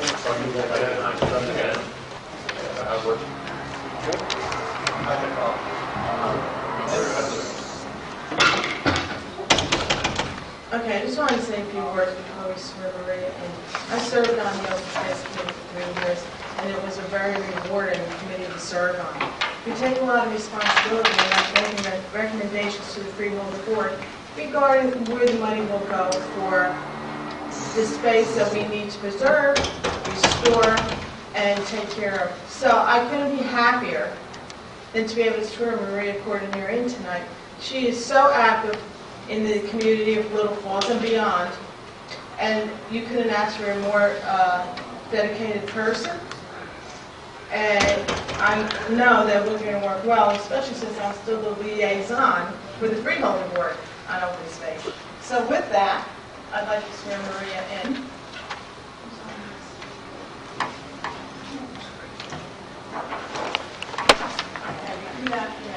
Okay, I just wanted to say a few words before we swear Maria in. I served on the Open Space Committee for 3 years, and it was a very rewarding committee to serve on. We take a lot of responsibility in making recommendations to the Freeholder Board regarding where the money will go for the space that we need to preserve, restore, and take care of. So I couldn't be happier than to be able to swear Maria Cordonier in tonight. She is so active in the community of Little Falls and beyond, and you couldn't ask for a more dedicated person. And I know that we're going to work well, especially since I'm still the liaison for the Freeholder Board on open space. So with that, I'd like to swear Maria in. And repeat after me.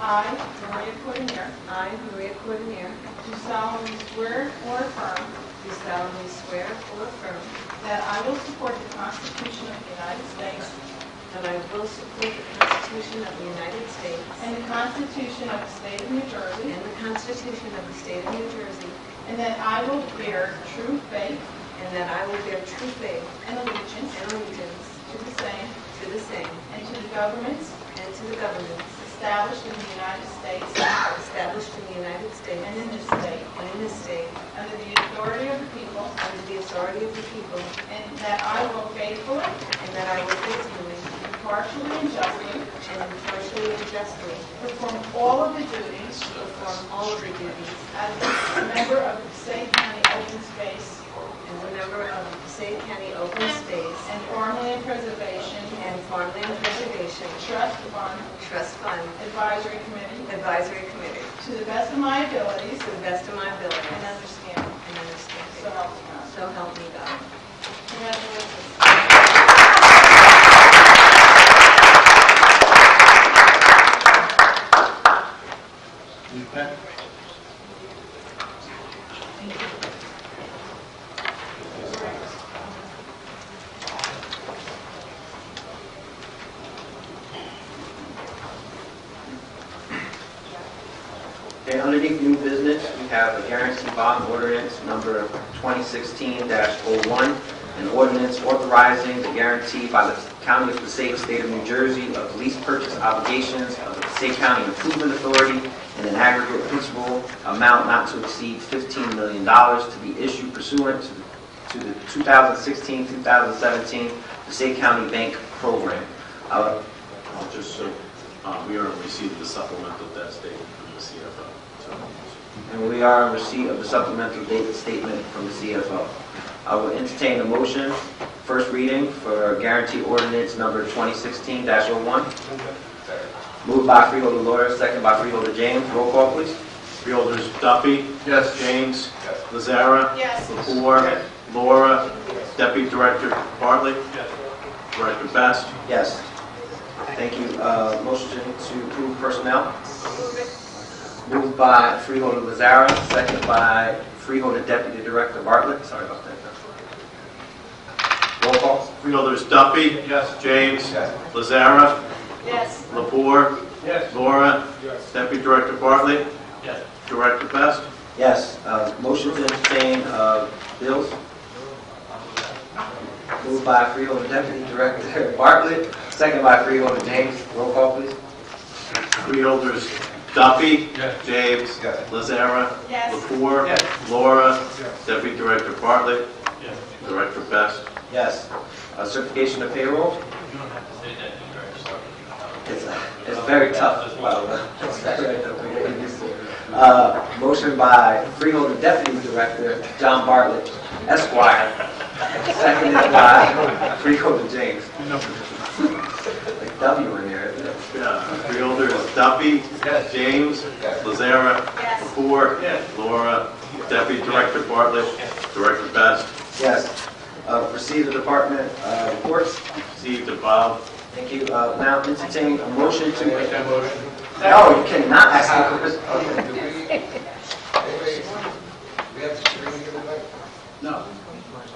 I, Maria Cordonier, I, Maria Cordonier, do solemnly swear or affirm do solemnly swear or affirm that I will support the Constitution of the United States that I will support the Constitution of the United States and the Constitution of the State of New Jersey, and the Constitution of the State of New Jersey, and that I will bear true faith and that I will bear true faith and allegiance and allegiance to the same to the same and to the governments and to the governments established in the United States established in the United States and in this state, and in this state, under the authority of the people, under the authority of the people, and that I will faithfully, and that I will faithfully, impartially, and justly and impartially and justly perform all of the duties perform all of the duties as a member of the Passaic County Open Space as a member of the Passaic County Open Space and Farmland Preservation and Farmland Preservation Trust Fund Advisory Advisory Committee to to the best of my abilities the best of my ability and understanding. and understanding. So help me God. So help me God. Congratulations. Okay, underneath new business, we have a guarantee bond ordinance number 2016-01, an ordinance authorizing the guarantee by the County of Passaic, State of New Jersey, of lease purchase obligations of the Passaic County Improvement Authority in an aggregate principal amount not to exceed $15 million to be issued pursuant to the 2016-2017 Passaic County Bank Program. I'll just, we are in receipt of the supplemental debt statement from the CFO. And we are in receipt of the supplemental data statement from the CFO. I will entertain a motion, first reading for guarantee ordinance number 2016-01. Moved by Freeholder Laura, second by Freeholder James. Roll call, please. Freeholders Duffy. Yes. James. Lazara. Yes. Lepore. Laura. Deputy Director Bartlett. Director Best. Yes. Thank you. Motion to approve personnel. Moved by Freeholder Lazara, second by Freeholder Deputy Director Bartlett. Sorry about that. Roll call. Freeholders Duffy. Yes. James. Yes. Lazara. Yes. Lepore. Yes. Laura. Yes. Deputy Director Bartlett. Yes. Director Best. Yes. Motion to entertain bills. Moved by Freeholder Deputy Director Bartlett, second by Freeholder James. Roll call, please. Freeholders Duffy. Yes. James. Yes. Lazara. Yes. Lepore. Yes. Laura. Yes. Deputy Director Bartlett. Yes. Director Best. Yes. Certification of payroll. It's very tough. It's very tough. Motion by Freeholder Deputy Director John Bartlett, Esquire, seconded by Freeholder James. Like W in there, isn't it? Yeah. Freeholders Duffy. Yes. James. Lazara. Yes. Lepore. Yes. Laura. Deputy Director Bartlett. Director Best. Yes. Proceed to department reports. Received and filed. Thank you. Now entertain a motion to... Make that motion. No, you cannot ask the question. We have to screen here tonight? No.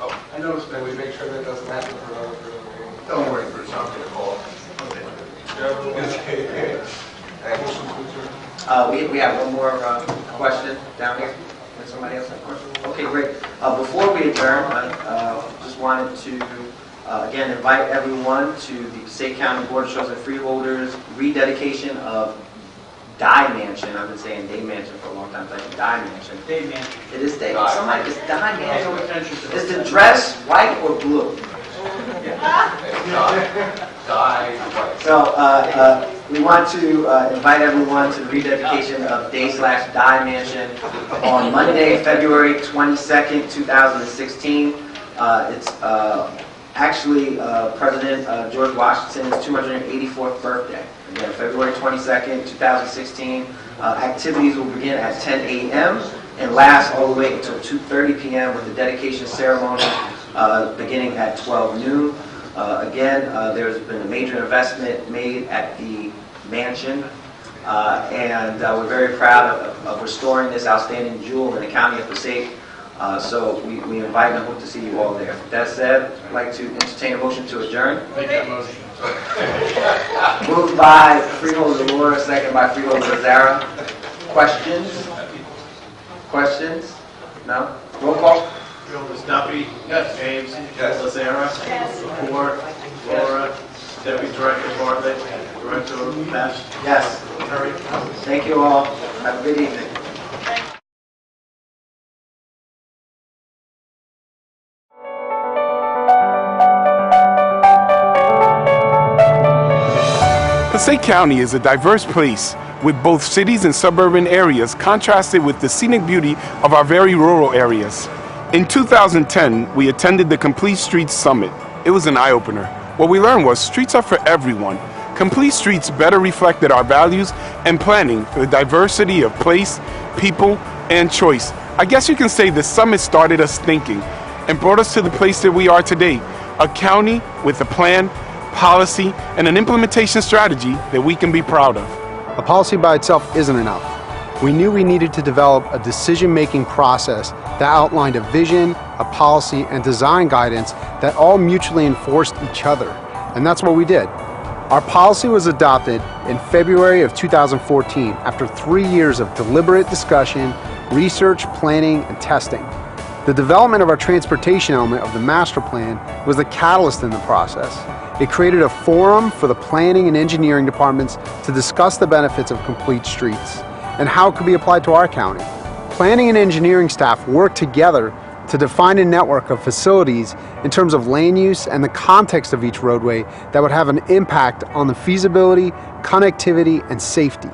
Oh, I noticed can we make sure that doesn't happen for another meeting? Don't worry for Something to call. We have one more question down here. Does somebody else have a question? Okay, great. Before we adjourn, I just wanted to again invite everyone to the Passaic County Board of Trustees and Freeholders rededication of Die Mansion. I've been saying Day Mansion for a long time, but Die Mansion. Day Mansion. It is Day. Die. Somebody just Die Pay no Mansion. attention to Is the dress white or blue? So we want to invite everyone to the rededication of Day/Die Mansion on Monday, February 22nd, 2016. It's actually President George Washington's 284th birthday. Again, February 22nd, 2016. Activities will begin at 10 a.m. and last all the way until 2:30 p.m. with the dedication ceremony beginning at 12 noon. Again, there's been a major investment made at the mansion, and we're very proud of restoring this outstanding jewel in the county of Passaic. So we invite and hope to see you all there. That said, I'd like to entertain a motion to adjourn. Make that motion. Moved by Freeholder Laura, second by Freeholder Zara. Questions? Questions? No? Roll call. Freeholders Duffy. Yes. James. Yes. Lazara. Yes. Lepore. Laura. Deputy Director Bartlett. Director Best. Yes. Terry. Thank you all. Have a good evening. Passaic County is a diverse place with both cities and suburban areas contrasted with the scenic beauty of our very rural areas. In 2010, we attended the Complete Streets Summit. It was an eye-opener. What we learned was streets are for everyone. Complete Streets better reflected our values and planning for the diversity of place, people, and choice. I guess you can say the summit started us thinking and brought us to the place that we are today, a county with a plan, policy, and an implementation strategy that we can be proud of. A policy by itself isn't enough. We knew we needed to develop a decision-making process that outlined a vision, a policy, and design guidance that all mutually enforced each other. And that's what we did. Our policy was adopted in February of 2014 after 3 years of deliberate discussion, research, planning, and testing. The development of our transportation element of the master plan was the catalyst in the process. It created a forum for the planning and engineering departments to discuss the benefits of complete streets and how it could be applied to our county. Planning and engineering staff worked together to define a network of facilities in terms of land use and the context of each roadway that would have an impact on the feasibility, connectivity, and safety.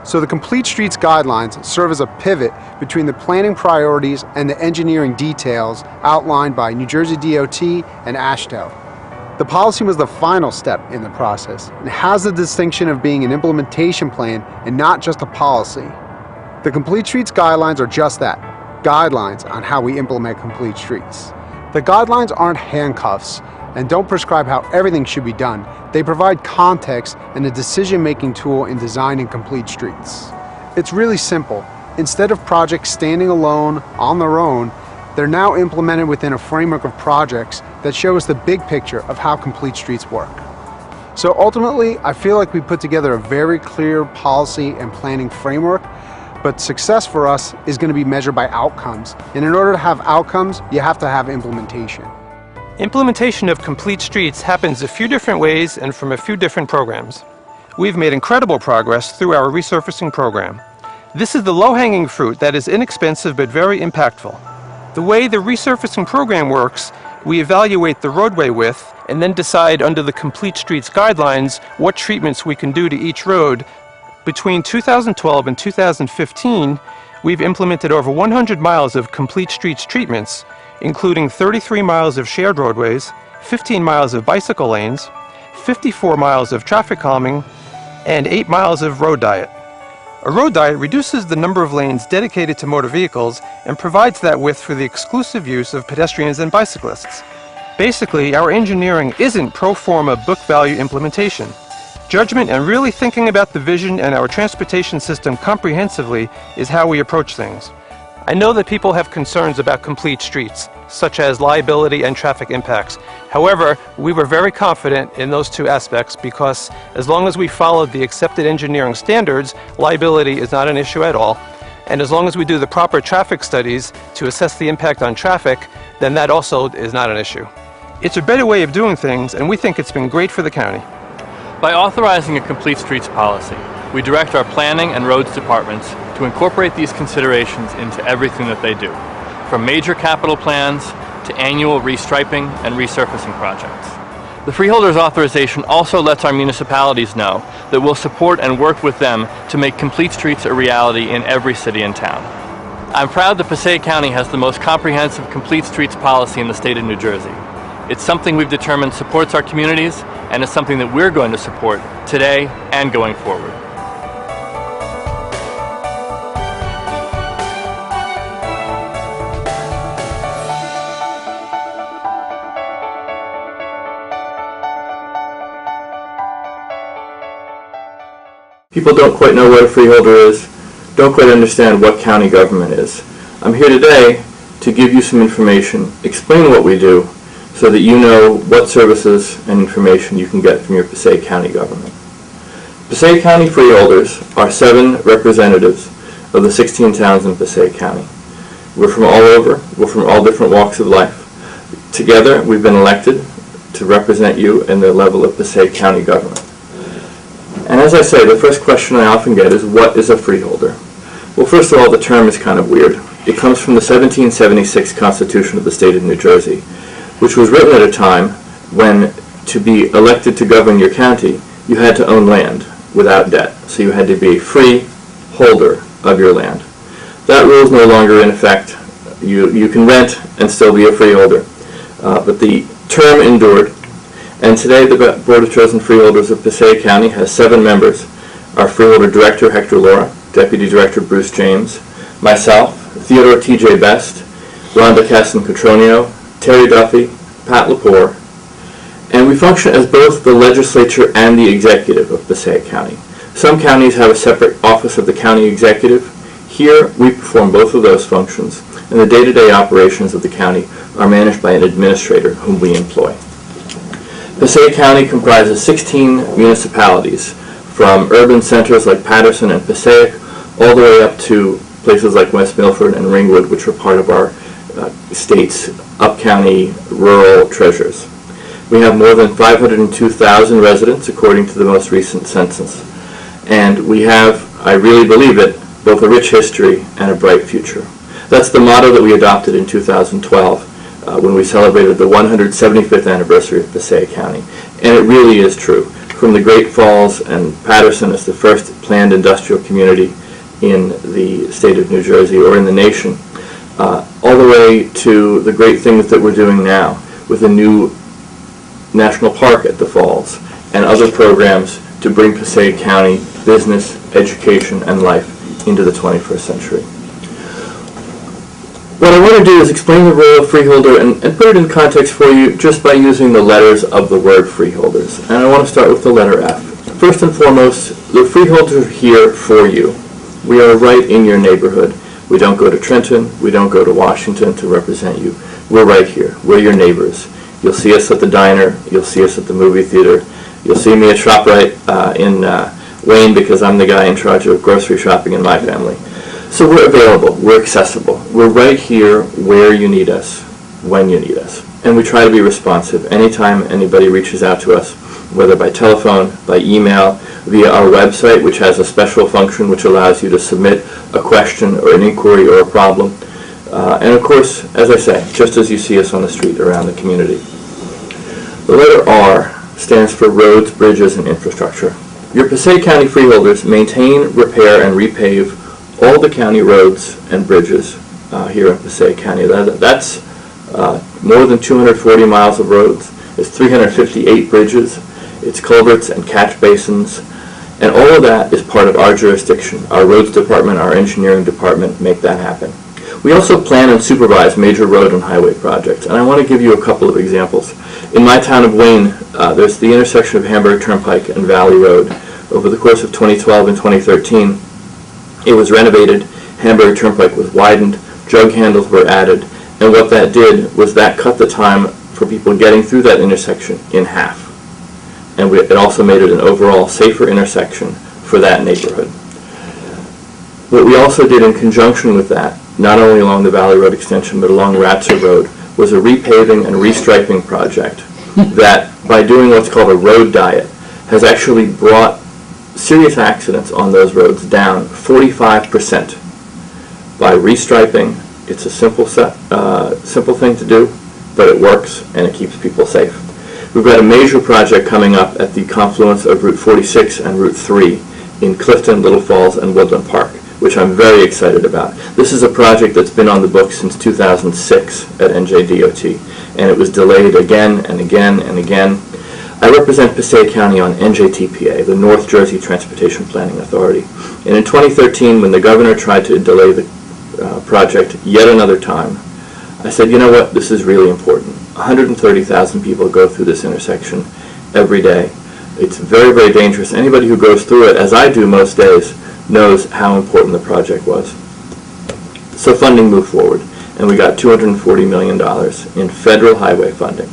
So the Complete Streets guidelines serve as a pivot between the planning priorities and the engineering details outlined by New Jersey DOT and AASHTO. The policy was the final step in the process and has the distinction of being an implementation plan and not just a policy. The Complete Streets guidelines are just that, guidelines on how we implement complete streets. The guidelines aren't handcuffs and don't prescribe how everything should be done. They provide context and a decision-making tool in designing complete streets. It's really simple. Instead of projects standing alone on their own, they're now implemented within a framework of projects that show us the big picture of how complete streets work. So ultimately, I feel like we put together a very clear policy and planning framework, but success for us is going to be measured by outcomes. And in order to have outcomes, you have to have implementation. Implementation of complete streets happens a few different ways and from a few different programs. We've made incredible progress through our resurfacing program. This is the low-hanging fruit that is inexpensive but very impactful. The way the resurfacing program works, we evaluate the roadway width and then decide under the Complete Streets guidelines what treatments we can do to each road. Between 2012 and 2015, we've implemented over 100 miles of Complete Streets treatments, including 33 miles of shared roadways, 15 miles of bicycle lanes, 54 miles of traffic calming, and 8 miles of road diet. A road diet reduces the number of lanes dedicated to motor vehicles and provides that width for the exclusive use of pedestrians and bicyclists. Basically, our engineering isn't pro forma book value implementation. Judgment and really thinking about the vision and our transportation system comprehensively is how we approach things. I know that people have concerns about complete streets, such as liability and traffic impacts. However, we were very confident in those two aspects because as long as we followed the accepted engineering standards, liability is not an issue at all. And as long as we do the proper traffic studies to assess the impact on traffic, then that also is not an issue. It's a better way of doing things, and we think it's been great for the county. By authorizing a complete streets policy, we direct our planning and roads departments to incorporate these considerations into everything that they do, from major capital plans to annual restriping and resurfacing projects. The freeholders authorization also lets our municipalities know that we'll support and work with them to make complete streets a reality in every city and town. I'm proud that Passaic County has the most comprehensive complete streets policy in the state of New Jersey. It's something we've determined supports our communities, and it's something that we're going to support today and going forward. People don't quite know what a freeholder is, don't quite understand what county government is. I'm here today to give you some information, explain what we do, so that you know what services and information you can get from your Passaic County government. Passaic County freeholders are 7 representatives of the 16 towns in Passaic County. We're from all over, we're from all different walks of life. Together, we've been elected to represent you in the level of Passaic County government. And as I say, the first question I often get is, what is a freeholder? Well, first of all, the term is kind of weird. It comes from the 1776 Constitution of the state of New Jersey, which was written at a time when, to be elected to govern your county, you had to own land without debt. So you had to be a free holder of your land. That rule is no longer in effect. You can rent and still be a freeholder. But the term endured. And today the Board of Chosen Freeholders of Passaic County has 7 members. Our Freeholder Director, Hector Laura, Deputy Director, Bruce James, myself, Theodore T.J. Best, Rhonda Caston-Cotronio, Terry Duffy, Pat Lepore, and we function as both the legislature and the executive of Passaic County. Some counties have a separate office of the county executive. Here, we perform both of those functions, and the day-to-day operations of the county are managed by an administrator whom we employ. Passaic County comprises 16 municipalities, from urban centers like Patterson and Passaic, all the way up to places like West Milford and Ringwood, which are part of our state's up-county rural treasures. We have more than 502,000 residents, according to the most recent census. And we have, I really believe it, both a rich history and a bright future. That's the motto that we adopted in 2012 when we celebrated the 175th anniversary of Passaic County. And it really is true. From the Great Falls and Patterson as the first planned industrial community in the state of New Jersey or in the nation, all the way to the great things that we're doing now with a new national park at the Falls and other programs to bring Passaic County business, education, and life into the 21st century. What I want to do is explain the role of freeholder and put it in context for you just by using the letters of the word freeholders. And I want to start with the letter F. First and foremost, the freeholders are here for you. We are right in your neighborhood. We don't go to Trenton, we don't go to Washington to represent you. We're right here. We're your neighbors. You'll see us at the diner, you'll see us at the movie theater, you'll see me at ShopRite in Wayne because I'm the guy in charge of grocery shopping in my family. So we're available, we're accessible. We're right here where you need us, when you need us. And we try to be responsive anytime anybody reaches out to us, whether by telephone, by email, via our website, which has a special function which allows you to submit a question or an inquiry or a problem. And of course, as I say, just as you see us on the street around the community. The letter R stands for roads, bridges, and infrastructure. Your Passaic County freeholders maintain, repair, and repave all the county roads and bridges here in Passaic County. That's more than 240 miles of roads. It's 358 bridges. It's culverts and catch basins. And all of that is part of our jurisdiction. Our roads department, our engineering department make that happen. We also plan and supervise major road and highway projects. And I want to give you a couple of examples. In my town of Wayne, there's the intersection of Hamburg Turnpike and Valley Road. Over the course of 2012 and 2013, it was renovated, Hamburg Turnpike was widened, jug handles were added, and what that did was that cut the time for people getting through that intersection in half. And it also made it an overall safer intersection for that neighborhood. What we also did in conjunction with that, not only along the Valley Road extension, but along Ratzer Road, was a repaving and restriping project that, by doing what's called a road diet, has actually brought serious accidents on those roads down 45% by restriping. It's a simple thing to do, but it works and it keeps people safe. We've got a major project coming up at the confluence of Route 46 and Route 3 in Clifton, Little Falls, and Woodland Park, which I'm very excited about. This is a project that's been on the books since 2006 at NJDOT, and it was delayed again and again and again. I represent Passaic County on NJTPA, the North Jersey Transportation Planning Authority. And in 2013, when the governor tried to delay the project yet another time, I said, you know what, this is really important. 130,000 people go through this intersection every day. It's very, very dangerous. Anybody who goes through it, as I do most days, knows how important the project was. So funding moved forward. and we got $240 million in federal highway funding.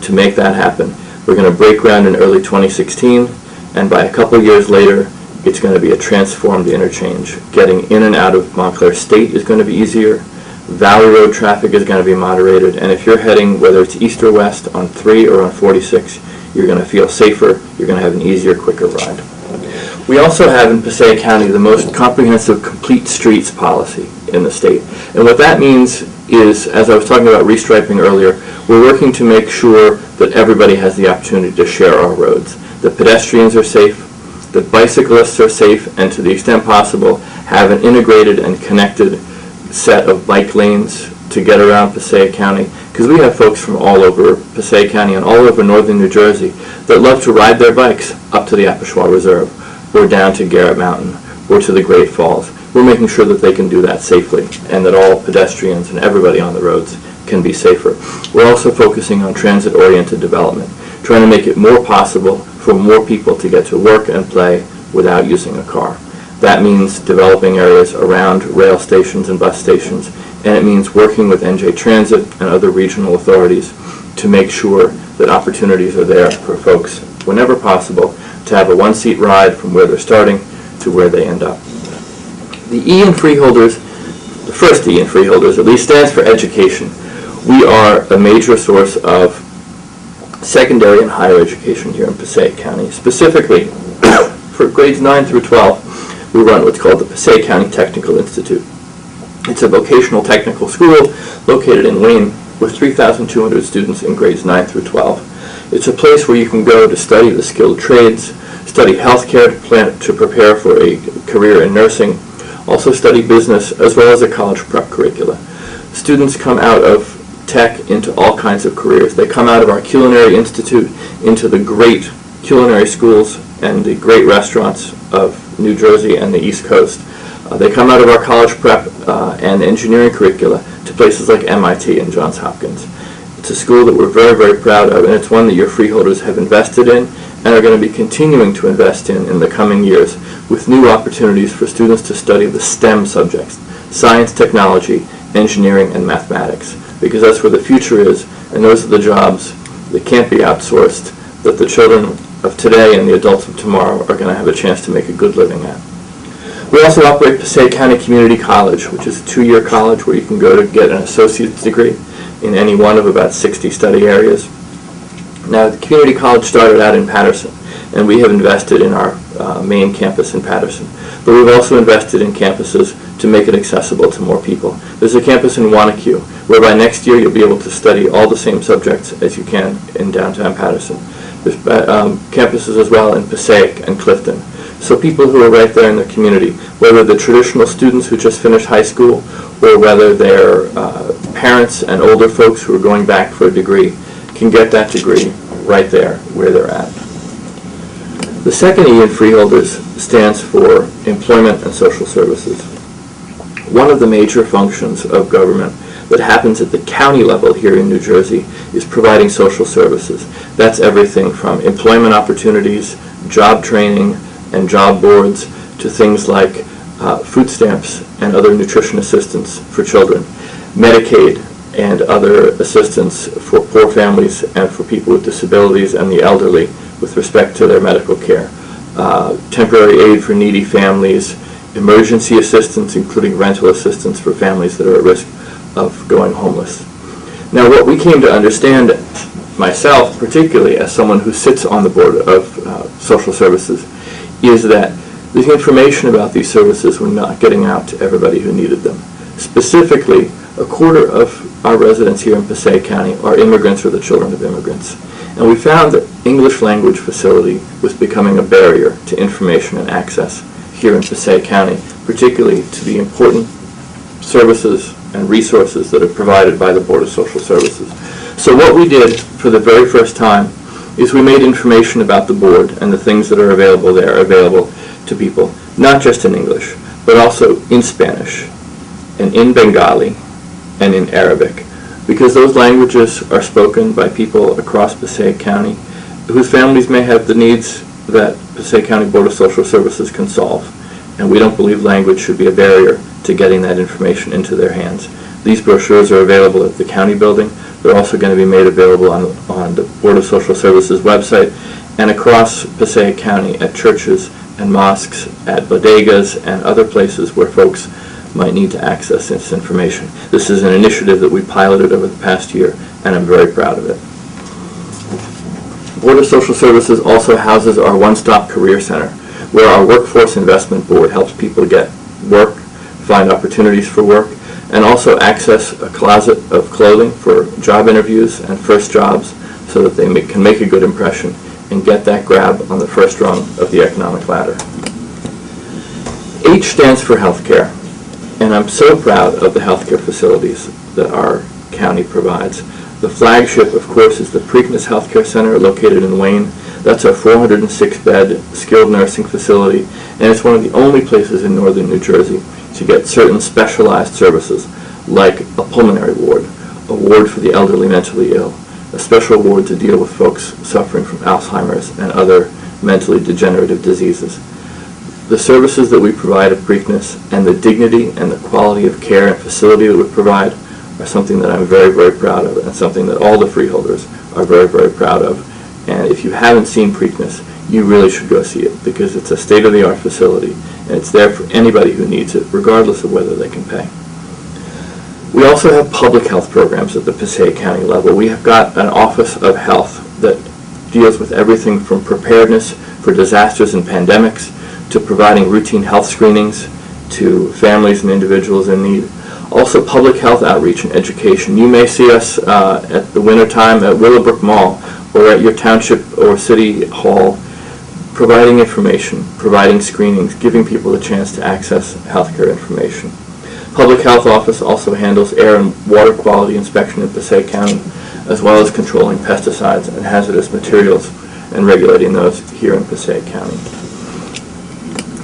To make that happen, we're going to break ground in early 2016, and by a couple years later, it's going to be a transformed interchange. Getting in and out of Montclair State is going to be easier. Valley Road traffic is going to be moderated, and if you're heading, whether it's east or west, on 3 or on 46, you're going to feel safer, you're going to have an easier, quicker ride. We also have in Passaic County the most comprehensive complete streets policy in the state. And what that means is, as I was talking about restriping earlier, we're working to make sure that everybody has the opportunity to share our roads. The pedestrians are safe, the bicyclists are safe, and to the extent possible, have an integrated and connected set of bike lanes to get around Passaic County, because we have folks from all over Passaic County and all over northern New Jersey that love to ride their bikes up to the Apishwa Reserve, or down to Garrett Mountain, or to the Great Falls. We're making sure that they can do that safely, and that all pedestrians and everybody on the roads can be safer. We're also focusing on transit-oriented development, trying to make it more possible for more people to get to work and play without using a car. That means developing areas around rail stations and bus stations, and it means working with NJ Transit and other regional authorities to make sure that opportunities are there for folks, whenever possible, to have a one-seat ride from where they're starting to where they end up. The E in Freeholders, the first E in Freeholders, at least stands for education. We are a major source of secondary and higher education here in Passaic County. Specifically, for grades 9 through 12, we run what's called the Passaic County Technical Institute. It's a vocational technical school located in Wayne with 3,200 students in grades 9 through 12. It's a place where you can go to study the skilled trades, study healthcare to prepare for a career in nursing, also study business as well as a college prep curricula. Students come out of tech into all kinds of careers. They come out of our Culinary Institute into the great culinary schools and the great restaurants of New Jersey and the East Coast. They come out of our college prep and engineering curricula to places like MIT and Johns Hopkins. It's a school that we're very, very proud of, and it's one that your freeholders have invested in and are going to be continuing to invest in the coming years, with new opportunities for students to study the STEM subjects: science, technology, engineering, and mathematics, because that's where the future is, and those are the jobs that can't be outsourced, that the children of today and the adults of tomorrow are going to have a chance to make a good living at. We also operate Passaic County Community College, which is a 2-year college where you can go to get an associate's degree in any one of about 60 study areas. Now, the community college started out in Patterson, and we have invested in our main campus in Patterson. But we've also invested in campuses to make it accessible to more people. There's a campus in Wanacue, where by next year you'll be able to study all the same subjects as you can in downtown Patterson. There's campuses as well in Passaic and Clifton. So people who are right there in the community, whether the traditional students who just finished high school, or whether they're parents and older folks who are going back for a degree, can get that degree right there where they're at. The second E in Freeholders stands for Employment and Social Services. One of the major functions of government that happens at the county level here in New Jersey is providing social services. That's everything from employment opportunities, job training, and job boards, to things like food stamps and other nutrition assistance for children, Medicaid and other assistance for poor families and for people with disabilities and the elderly with respect to their medical care, temporary aid for needy families, emergency assistance, including rental assistance for families that are at risk of going homeless. Now, what we came to understand, myself particularly as someone who sits on the board of social services, is that the information about these services were not getting out to everybody who needed them. Specifically, a quarter of our residents here in Passaic County are immigrants or the children of immigrants. And we found that English language facility was becoming a barrier to information and access here in Passaic County, particularly to the important services and resources that are provided by the Board of Social Services. So what we did for the very first time is we made information about the board and the things that are available there available to people, not just in English, but also in Spanish and in Bengali and in Arabic, because those languages are spoken by people across Passaic County whose families may have the needs that Passaic County Board of Social Services can solve. And we don't believe language should be a barrier to getting that information into their hands. These brochures are available at the county building. They're also going to be made available on the Board of Social Services website and across Passaic County at churches and mosques, at bodegas, and other places where folks might need to access this information. This is an initiative that we piloted over the past year, and I'm very proud of it. Board of Social Services also houses our one-stop career center, where our Workforce Investment Board helps people get work, find opportunities for work, and also access a closet of clothing for job interviews and first jobs so that they can make a good impression and get that grab on the first rung of the economic ladder. H stands for healthcare, and I'm so proud of the healthcare facilities that our county provides. The flagship, of course, is the Preakness Healthcare Center located in Wayne. That's a 406-bed skilled nursing facility, and it's one of the only places in northern New Jersey to get certain specialized services like a pulmonary ward, a ward for the elderly mentally ill, a special ward to deal with folks suffering from Alzheimer's and other mentally degenerative diseases. The services that we provide at Preakness and the dignity and the quality of care and facility that we provide are something that I'm very, very proud of, and something that all the freeholders are very, very proud of. And if you haven't seen Preakness, you really should go see it, because it's a state-of-the-art facility, and it's there for anybody who needs it, regardless of whether they can pay. We also have public health programs at the Passaic County level. We have got an Office of Health that deals with everything from preparedness for disasters and pandemics to providing routine health screenings to families and individuals in need. Also public health outreach and education. You may see us at the wintertime at Willowbrook Mall or at your township or city hall providing information, providing screenings, giving people a chance to access healthcare information. Public Health Office also handles air and water quality inspection in Passaic County, as well as controlling pesticides and hazardous materials and regulating those here in Passaic County.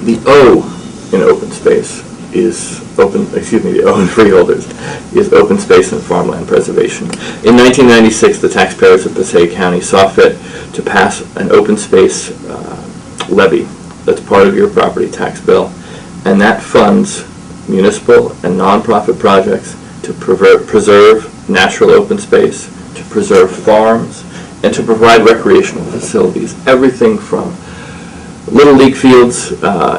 The O in open space is the O in freeholders is open space and farmland preservation. In 1996, the taxpayers of Passaic County saw fit to pass an open space levy that's part of your property tax bill, and that funds municipal and nonprofit projects to preserve natural open space, to preserve farms, and to provide recreational facilities. Everything from Little League fields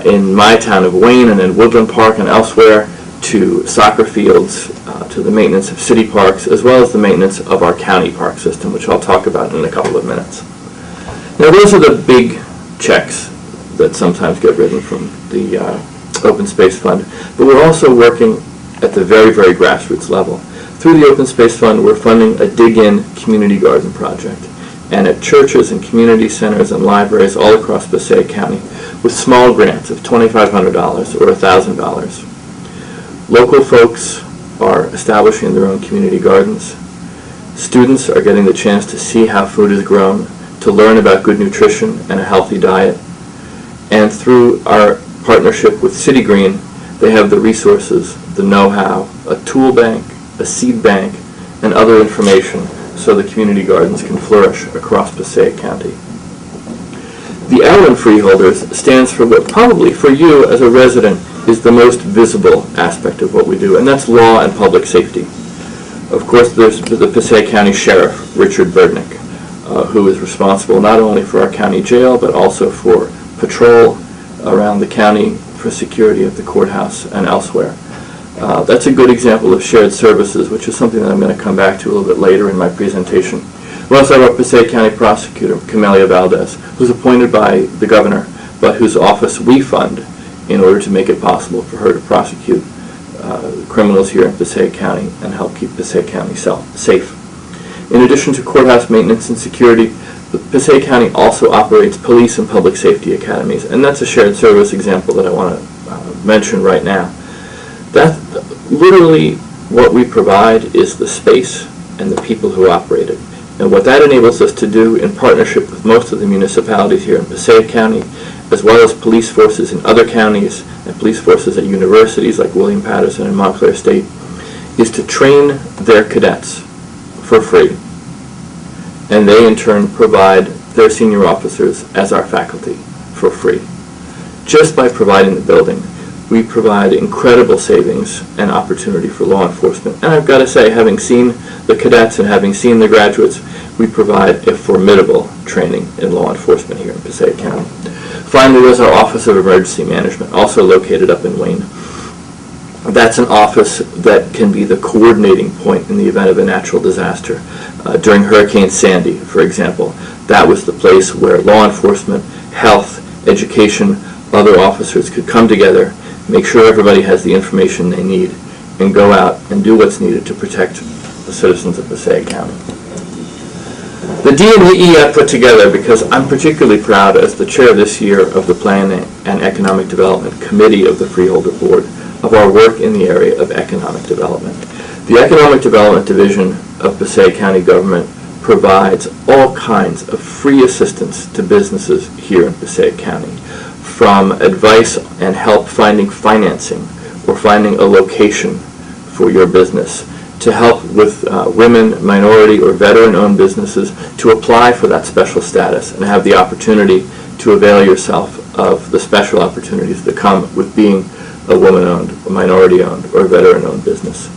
in my town of Wayne and in Woodland Park and elsewhere, to soccer fields, to the maintenance of city parks, as well as the maintenance of our county park system, which I'll talk about in a couple of minutes. Now, those are the big checks that sometimes get written from the Open Space Fund, but we're also working at the very, very grassroots level. Through the Open Space Fund, we're funding a dig-in community garden project, and at churches and community centers and libraries all across Passaic County with small grants of $2,500 or $1,000. Local folks are establishing their own community gardens. Students are getting the chance to see how food is grown, to learn about good nutrition and a healthy diet. And through our partnership with City Green, they have the resources, the know-how, a tool bank, a seed bank, and other information so the community gardens can flourish across Passaic County. The L in freeholders stands for what probably for you as a resident is the most visible aspect of what we do, and that's law and public safety. Of course, there's the Passaic County Sheriff, Richard Berdnick, who is responsible not only for our county jail, but also for patrol around the county for security at the courthouse and elsewhere. That's a good example of shared services, which is something that I'm going to come back to a little bit later in my presentation. We also have our Passaic County Prosecutor, Camelia Valdez, who's appointed by the governor, but whose office we fund in order to make it possible for her to prosecute criminals here in Passaic County and help keep Passaic County safe. In addition to courthouse maintenance and security, Passaic County also operates police and public safety academies, and that's a shared service example that I want to mention right now. That literally what we provide is the space and the people who operate it. And what that enables us to do in partnership with most of the municipalities here in Passaic County, as well as police forces in other counties and police forces at universities like William Patterson and Montclair State, is to train their cadets for free. And they in turn provide their senior officers as our faculty for free. Just by providing the building, we provide incredible savings and opportunity for law enforcement. And I've got to say, having seen the cadets and having seen the graduates, we provide a formidable training in law enforcement here in Passaic County. Finally, there's our Office of Emergency Management, also located up in Wayne. That's an office that can be the coordinating point in the event of a natural disaster. During Hurricane Sandy, for example, that was the place where law enforcement, health, education, other officers could come together, make sure everybody has the information they need, and go out and do what's needed to protect the citizens of Passaic County. The D and the E I put together because I'm particularly proud as the chair this year of the Planning and Economic Development Committee of the Freeholder Board of our work in the area of economic development. The Economic Development Division of Passaic County government provides all kinds of free assistance to businesses here in Passaic County, from advice and help finding financing or finding a location for your business, to help with women, minority, or veteran-owned businesses to apply for that special status and have the opportunity to avail yourself of the special opportunities that come with being a woman-owned, a minority-owned, or a veteran-owned business.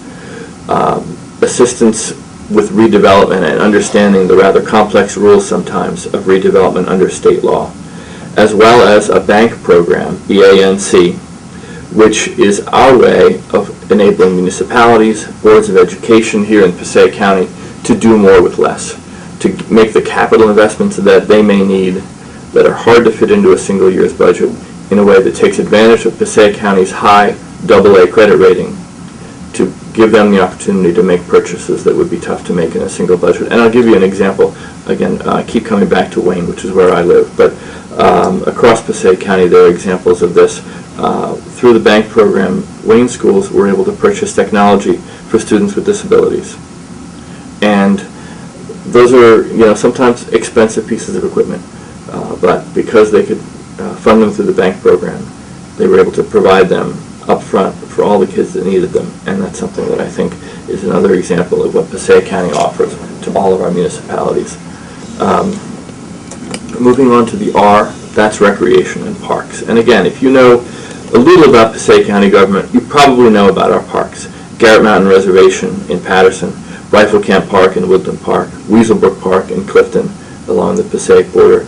Assistance with redevelopment and understanding the rather complex rules sometimes of redevelopment under state law, as well as a bank program, BANC, which is our way of enabling municipalities, boards of education here in Passaic County to do more with less, to make the capital investments that they may need that are hard to fit into a single year's budget in a way that takes advantage of Passaic County's high AA credit rating to give them the opportunity to make purchases that would be tough to make in a single budget. And I'll give you an example. Again, I keep coming back to Wayne, which is where I live, but across Passaic County there are examples of this. Through the bank program, Wayne schools were able to purchase technology for students with disabilities. And those are, sometimes expensive pieces of equipment, but because they could fund them through the bank program, they were able to provide them up front for all the kids that needed them. And that's something that I think is another example of what Passaic County offers to all of our municipalities. Moving on to the R, that's recreation and parks. And again, if you know a little about Passaic County government, you probably know about our parks. Garrett Mountain Reservation in Patterson, Rifle Camp Park in Woodland Park, Weaselbrook Park in Clifton along the Passaic border,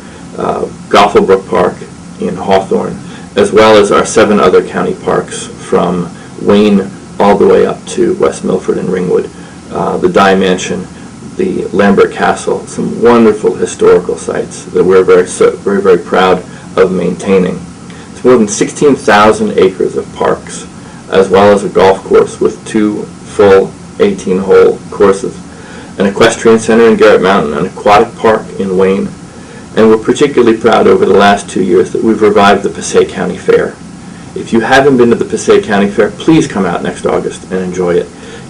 Gothelbrook Park in Hawthorne, as well as our 7 other county parks from Wayne all the way up to West Milford and Ringwood, the Dye Mansion, the Lambert Castle, some wonderful historical sites that we're very, very proud of maintaining. It's more than 16,000 acres of parks, as well as a golf course with 2 full 18-hole courses, an equestrian center in Garrett Mountain, an aquatic park in Wayne, and we're particularly proud over the last 2 years that we've revived the Passaic County Fair. If you haven't been to the Passaic County Fair, please come out next August and enjoy it.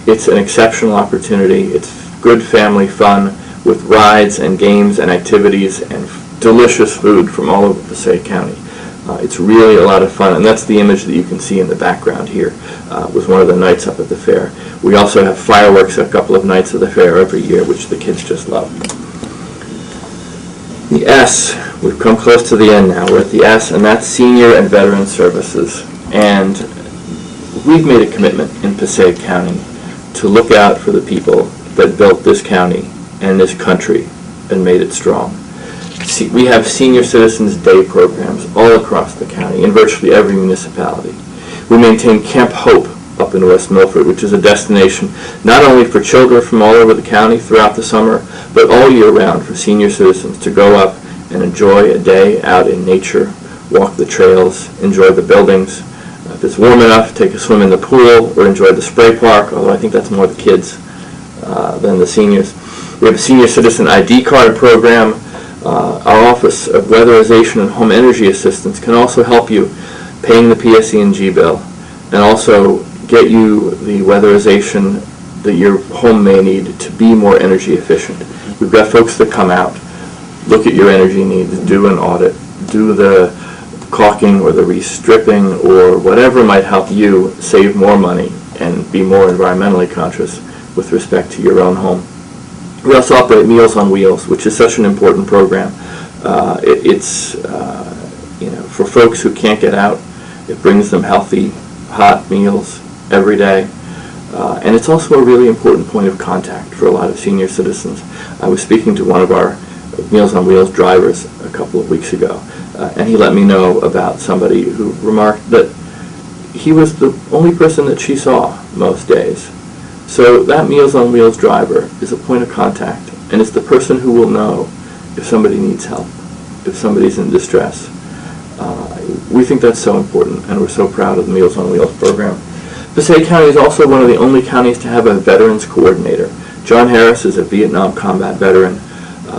It's an exceptional opportunity. It's good family fun with rides and games and activities and delicious food from all over Passaic County. It's really a lot of fun, and that's the image that you can see in the background here with one of the nights up at the fair. We also have fireworks a couple of nights of the fair every year, which the kids just love. The S, we've come close to the end now. We're at the S, and that's Senior and Veteran Services. And we've made a commitment in Passaic County to look out for the people that built this county and this country and made it strong. We have Senior Citizens Day programs all across the county in virtually every municipality. We maintain Camp Hope up in West Milford, which is a destination not only for children from all over the county throughout the summer, but all year round for senior citizens to go up and enjoy a day out in nature, walk the trails, enjoy the buildings. If it's warm enough, take a swim in the pool or enjoy the spray park, although I think that's more the kids than the seniors. We have a Senior Citizen ID card program. Our Office of Weatherization and Home Energy Assistance can also help you paying the PSE&G bill and also get you the weatherization that your home may need to be more energy efficient. We've got folks that come out, look at your energy needs, do an audit, do the caulking or the restripping or whatever might help you save more money and be more environmentally conscious with respect to your own home. We also operate Meals on Wheels, which is such an important program. It's for folks who can't get out. It brings them healthy, hot meals every day. And it's also a really important point of contact for a lot of senior citizens. I was speaking to one of our Meals on Wheels drivers a couple of weeks ago, and he let me know about somebody who remarked that he was the only person that she saw most days. So that Meals on Wheels driver is a point of contact, and it's the person who will know if somebody needs help, if somebody's in distress. We think that's so important, and we're so proud of the Meals on Wheels program. Passaic County is also one of the only counties to have a veterans coordinator. John Harris is a Vietnam combat veteran,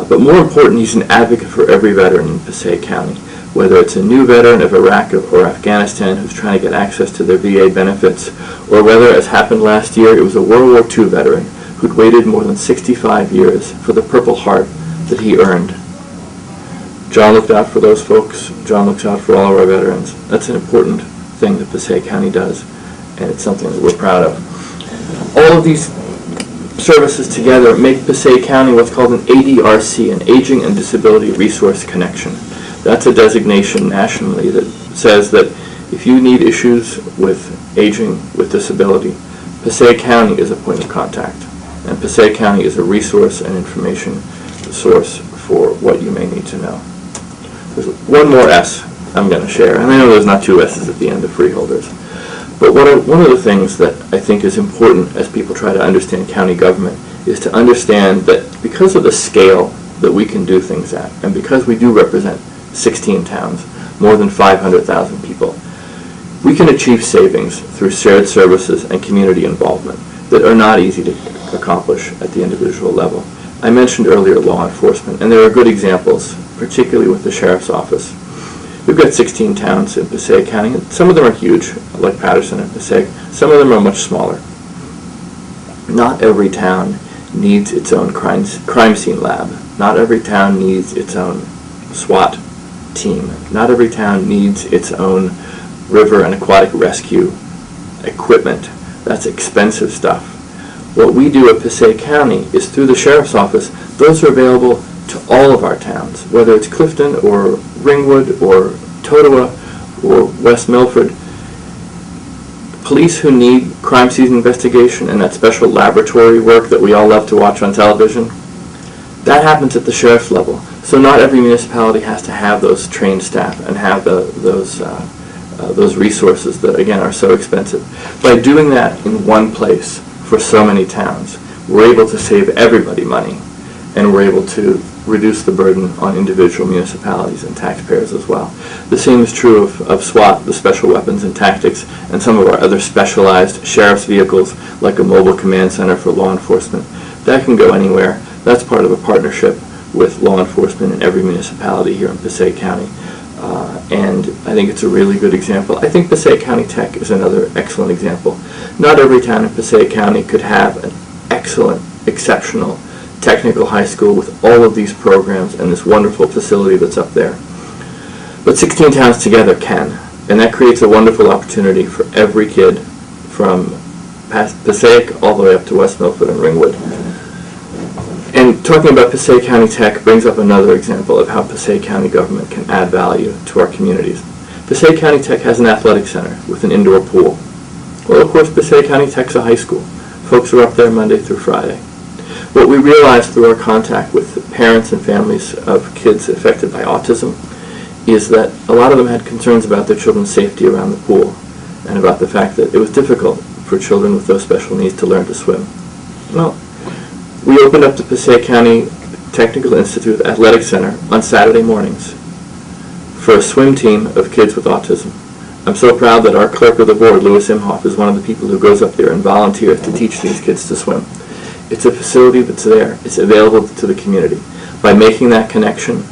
but more important, he's an advocate for every veteran in Passaic County, whether it's a new veteran of Iraq or Afghanistan who's trying to get access to their VA benefits, or whether, as happened last year, it was a World War II veteran who'd waited more than 65 years for the Purple Heart that he earned. John looked out for those folks. John looks out for all of our veterans. That's an important thing that Passaic County does, and it's something that we're proud of. All of these services together make Passaic County what's called an ADRC, an Aging and Disability Resource Connection. That's a designation nationally that says that if you need issues with aging, with disability, Passaic County is a point of contact, and Passaic County is a resource and information source for what you may need to know. There's one more S I'm going to share, and I know there's not two S's at the end of freeholders, but one of the things that I think is important as people try to understand county government is to understand that because of the scale that we can do things at, and because we do represent 16 towns, more than 500,000 people, we can achieve savings through shared services and community involvement that are not easy to accomplish at the individual level. I mentioned earlier law enforcement, and there are good examples, particularly with the Sheriff's Office. We've got 16 towns in Passaic County, and some of them are huge, like Patterson and Passaic. Some of them are much smaller. Not every town needs its own crime scene lab. Not every town needs its own SWAT team. Not every town needs its own river and aquatic rescue equipment. That's expensive stuff. What we do at Passaic County is through the Sheriff's Office, those are available to all of our towns, whether it's Clifton or Ringwood or Totowa or West Milford. Police who need crime scene investigation and that special laboratory work that we all love to watch on television, that happens at the sheriff's level. So not every municipality has to have those trained staff and have those resources that, again, are so expensive. By doing that in one place for so many towns, we're able to save everybody money, and we're able to reduce the burden on individual municipalities and taxpayers as well. The same is true of SWAT, the Special Weapons and Tactics, and some of our other specialized sheriff's vehicles, like a mobile command center for law enforcement. That can go anywhere. That's part of a partnership with law enforcement in every municipality here in Passaic County. And I think it's a really good example. I think Passaic County Tech is another excellent example. Not every town in Passaic County could have an excellent, exceptional technical high school with all of these programs and this wonderful facility that's up there. But 16 towns together can, and that creates a wonderful opportunity for every kid from Passaic all the way up to West Milford and Ringwood. And talking about Passaic County Tech brings up another example of how Passaic County government can add value to our communities. Passaic County Tech has an athletic center with an indoor pool. Well, of course, Passaic County Tech's a high school. Folks are up there Monday through Friday. What we realized through our contact with the parents and families of kids affected by autism is that a lot of them had concerns about their children's safety around the pool and about the fact that it was difficult for children with those special needs to learn to swim. Well, we opened up the Passaic County Technical Institute Athletic Center on Saturday mornings for a swim team of kids with autism. I'm so proud that our clerk of the board, Louis Imhoff, is one of the people who goes up there and volunteers to teach these kids to swim. It's a facility that's there. It's available to the community. By making that connection,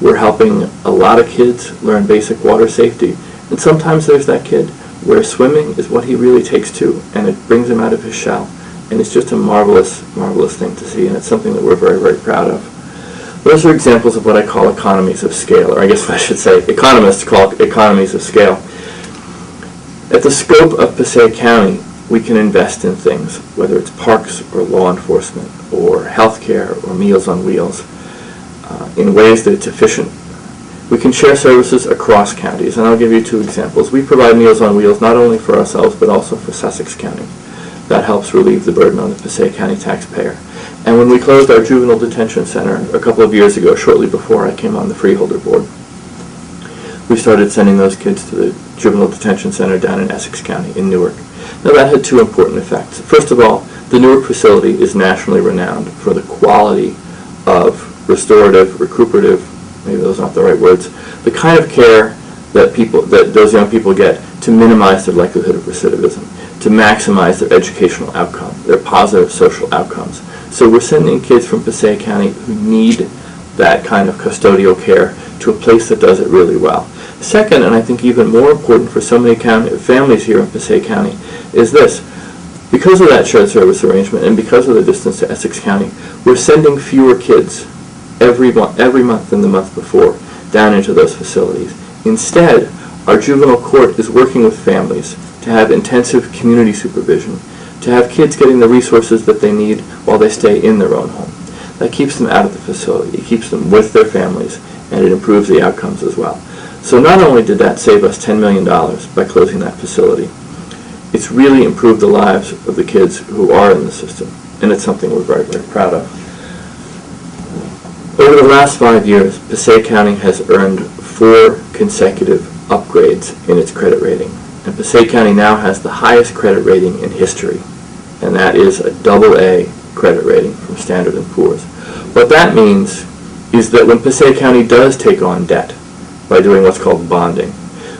we're helping a lot of kids learn basic water safety. And sometimes there's that kid where swimming is what he really takes to, and it brings him out of his shell. And it's just a marvelous, marvelous thing to see, and it's something that we're very, very proud of. Those are examples of what I call economies of scale, or I guess I should say economists call economies of scale. At the scope of Passaic County, we can invest in things, whether it's parks or law enforcement or healthcare or Meals on Wheels, in ways that it's efficient, We can share services across counties, and I'll give you 2 examples. We provide Meals on Wheels not only for ourselves, but also for Sussex County. That helps relieve the burden on the Passaic County taxpayer. And when we closed our juvenile detention center a couple of years ago, shortly before I came on the freeholder board, we started sending those kids to the juvenile detention center down in Essex County in Newark. Now that had 2 important effects. First of all, the Newark facility is nationally renowned for the quality of restorative, recuperative, maybe those aren't the right words, the kind of care that those young people get to minimize their likelihood of recidivism, to maximize their educational outcome, their positive social outcomes. So we're sending kids from Passaic County who need that kind of custodial care to a place that does it really well. Second, and I think even more important for so many families here in Passaic County, is this. Because of that shared service arrangement and because of the distance to Essex County, we're sending fewer kids every month than the month before down into those facilities. Instead, our juvenile court is working with families to have intensive community supervision, to have kids getting the resources that they need while they stay in their own home. That keeps them out of the facility, it keeps them with their families, and it improves the outcomes as well. So not only did that save us $10 million by closing that facility, it's really improved the lives of the kids who are in the system, and it's something we're very, very proud of. Over the last 5 years, Passaic County has earned 4 consecutive upgrades in its credit rating. And Passaic County now has the highest credit rating in history, and that is a AA credit rating from Standard & Poor's. What that means is that when Passaic County does take on debt by doing what's called bonding,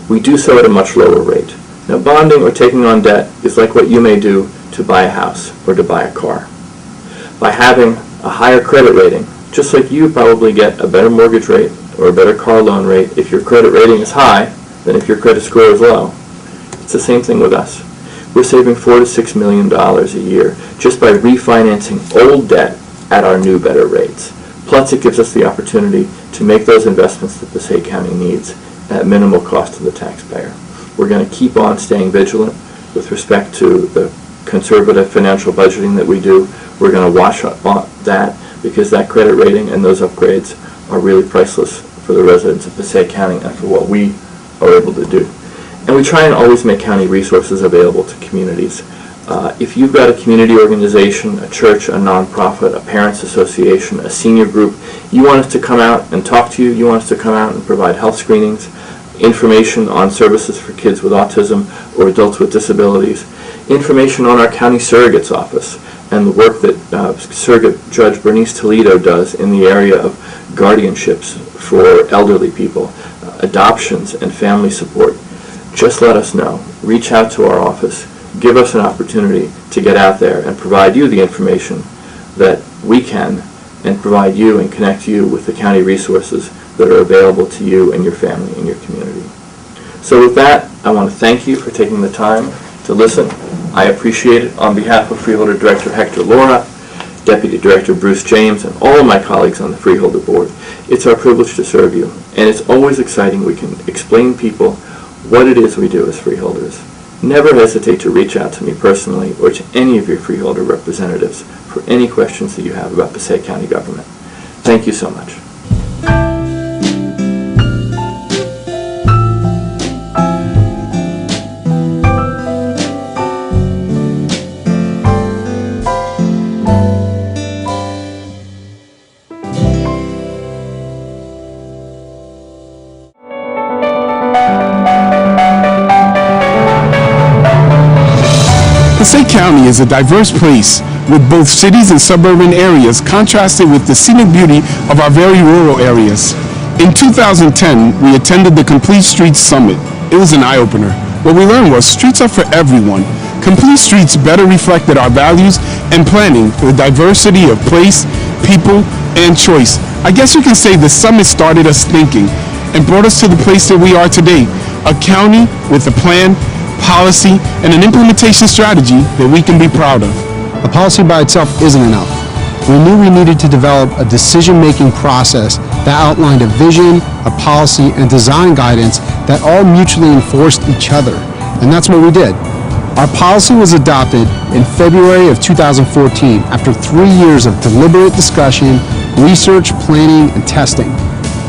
we do so at a much lower rate. Now, bonding or taking on debt is like what you may do to buy a house or to buy a car. By having a higher credit rating, just like you probably get a better mortgage rate or a better car loan rate if your credit rating is high than if your credit score is low. It's the same thing with us. We're saving $4 to $6 million a year just by refinancing old debt at our new, better rates. Plus, it gives us the opportunity to make those investments that Passaic County needs at minimal cost to the taxpayer. We're going to keep on staying vigilant with respect to the conservative financial budgeting that we do. We're going to watch that because that credit rating and those upgrades are really priceless for the residents of Passaic County and for what we are able to do. And we try and always make county resources available to communities. If you've got a community organization, a church, a nonprofit, a parents association, a senior group, you want us to come out and talk to you, you want us to come out and provide health screenings, information on services for kids with autism or adults with disabilities, information on our county surrogate's office and the work that Surrogate Judge Bernice Toledo does in the area of guardianships for elderly people, adoptions and family support. Just let us know. Reach out to our office. Give us an opportunity to get out there and provide you the information that we can and provide you and connect you with the county resources that are available to you and your family and your community. So with that, I want to thank you for taking the time to listen. I appreciate it on behalf of Freeholder Director Hector Laura, Deputy Director Bruce James, and all of my colleagues on the Freeholder Board. It's our privilege to serve you, and it's always exciting we can explain people what it is we do as freeholders. Never hesitate to reach out to me personally or to any of your freeholder representatives for any questions that you have about Passaic County government. Thank you so much. Passaic County is a diverse place with both cities and suburban areas contrasted with the scenic beauty of our very rural areas. In 2010, we attended the Complete Streets Summit. It was an eye-opener. What we learned was streets are for everyone. Complete Streets better reflected our values and planning for the diversity of place, people, and choice. I guess you can say the summit started us thinking and brought us to the place that we are today, a county with a plan, policy, and an implementation strategy that we can be proud of. A policy by itself isn't enough. We knew we needed to develop a decision-making process that outlined a vision, a policy, and design guidance that all mutually enforced each other. And that's what we did. Our policy was adopted in February of 2014 after 3 years of deliberate discussion, research, planning, and testing.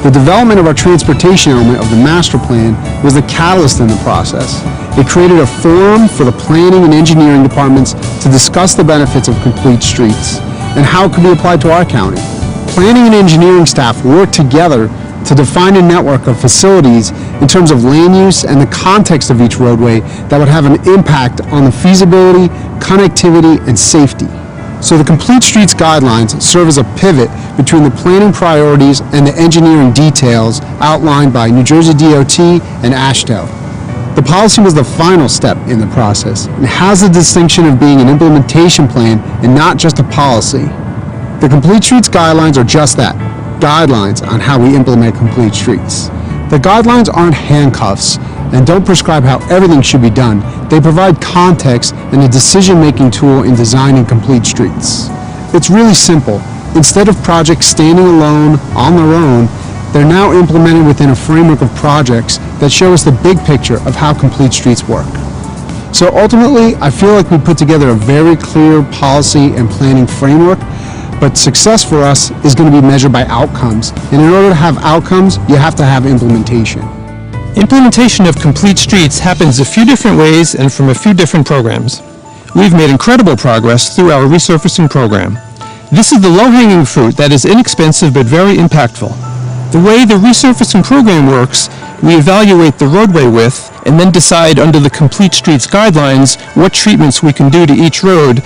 The development of our transportation element of the master plan was the catalyst in the process. It created a forum for the planning and engineering departments to discuss the benefits of complete streets and how it could be applied to our county. Planning and engineering staff worked together to define a network of facilities in terms of land use and the context of each roadway that would have an impact on the feasibility, connectivity, and safety. So the Complete Streets Guidelines serve as a pivot between the planning priorities and the engineering details outlined by New Jersey DOT and AASHTO. The policy was the final step in the process and has the distinction of being an implementation plan and not just a policy. The Complete Streets Guidelines are just that, guidelines on how we implement complete streets. The guidelines aren't handcuffs and don't prescribe how everything should be done. They provide context and a decision-making tool in designing complete streets. It's really simple. Instead of projects standing alone on their own, they're now implemented within a framework of projects that show us the big picture of how complete streets work. So ultimately, I feel like we put together a very clear policy and planning framework, but success for us is going to be measured by outcomes. And in order to have outcomes, you have to have implementation. Implementation of complete streets happens a few different ways and from a few different programs. We've made incredible progress through our resurfacing program. This is the low-hanging fruit that is inexpensive but very impactful. The way the resurfacing program works, we evaluate the roadway width and then decide under the Complete Streets Guidelines what treatments we can do to each road.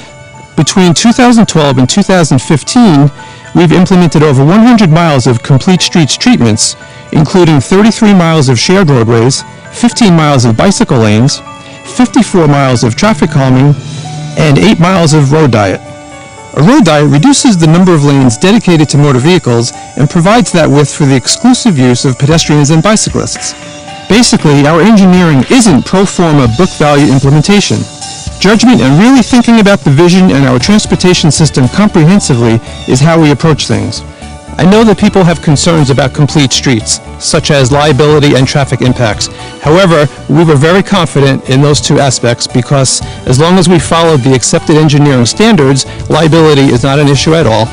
Between 2012 and 2015, we've implemented over 100 miles of complete streets treatments, including 33 miles of shared roadways, 15 miles of bicycle lanes, 54 miles of traffic calming, and 8 miles of road diet. A road diet reduces the number of lanes dedicated to motor vehicles and provides that width for the exclusive use of pedestrians and bicyclists. Basically, our engineering isn't pro forma book value implementation. Judgment and really thinking about the vision and our transportation system comprehensively is how we approach things. I know that people have concerns about complete streets, such as liability and traffic impacts. However, we were very confident in those two aspects because as long as we followed the accepted engineering standards, liability is not an issue at all.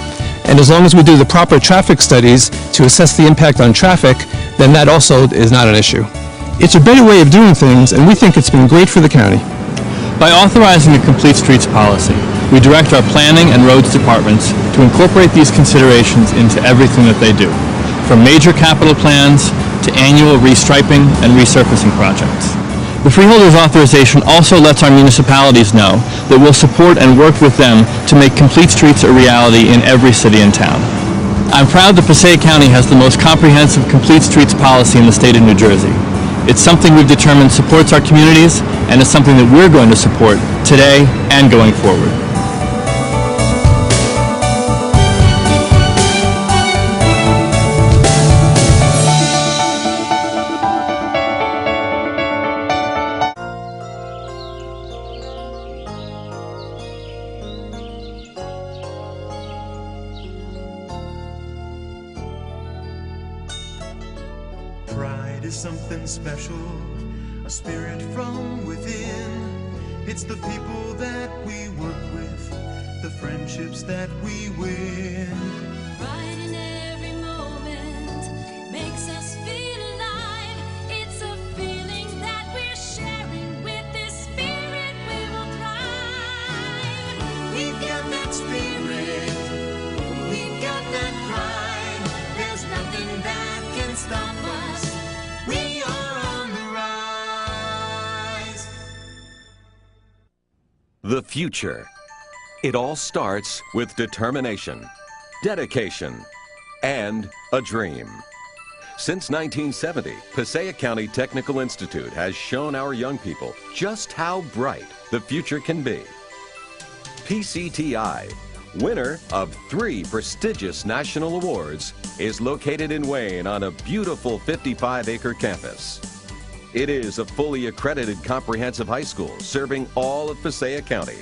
And as long as we do the proper traffic studies to assess the impact on traffic, then that also is not an issue. It's a better way of doing things, and we think it's been great for the county. By authorizing a complete streets policy, we direct our planning and roads departments to incorporate these considerations into everything that they do, from major capital plans to annual restriping and resurfacing projects. The freeholders authorization also lets our municipalities know that we'll support and work with them to make complete streets a reality in every city and town. I'm proud that Passaic County has the most comprehensive complete streets policy in the state of New Jersey. It's something we've determined supports our communities, and it's something that we're going to support today and going forward. Pride is something special, a spirit from within. It's the people that we work with, the friendships that we win. Pride in every moment makes us feel alive. It's a feeling that we're sharing with this spirit. We will thrive. We've got that spirit, we've got that pride. There's nothing that can stop us. We are on the rise. The future. It all starts with determination, dedication, and a dream. Since 1970, Passaic County Technical Institute has shown our young people just how bright the future can be. PCTI, winner of 3 prestigious national awards, is located in Wayne on a beautiful 55-acre campus. It is a fully accredited comprehensive high school serving all of Passaic County.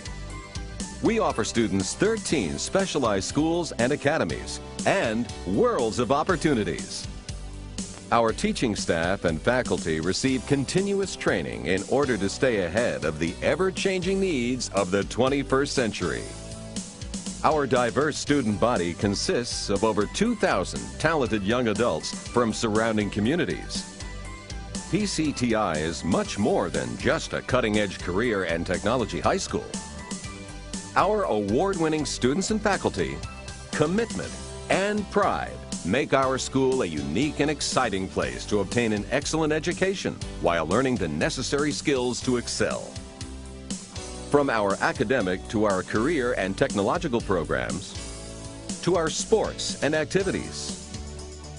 We offer students 13 specialized schools and academies and worlds of opportunities. Our teaching staff and faculty receive continuous training in order to stay ahead of the ever-changing needs of the 21st century. Our diverse student body consists of over 2,000 talented young adults from surrounding communities. PCTI is much more than just a cutting-edge career and technology high school. Our award-winning students and faculty, commitment, and pride make our school a unique and exciting place to obtain an excellent education while learning the necessary skills to excel. From our academic to our career and technological programs, to our sports and activities,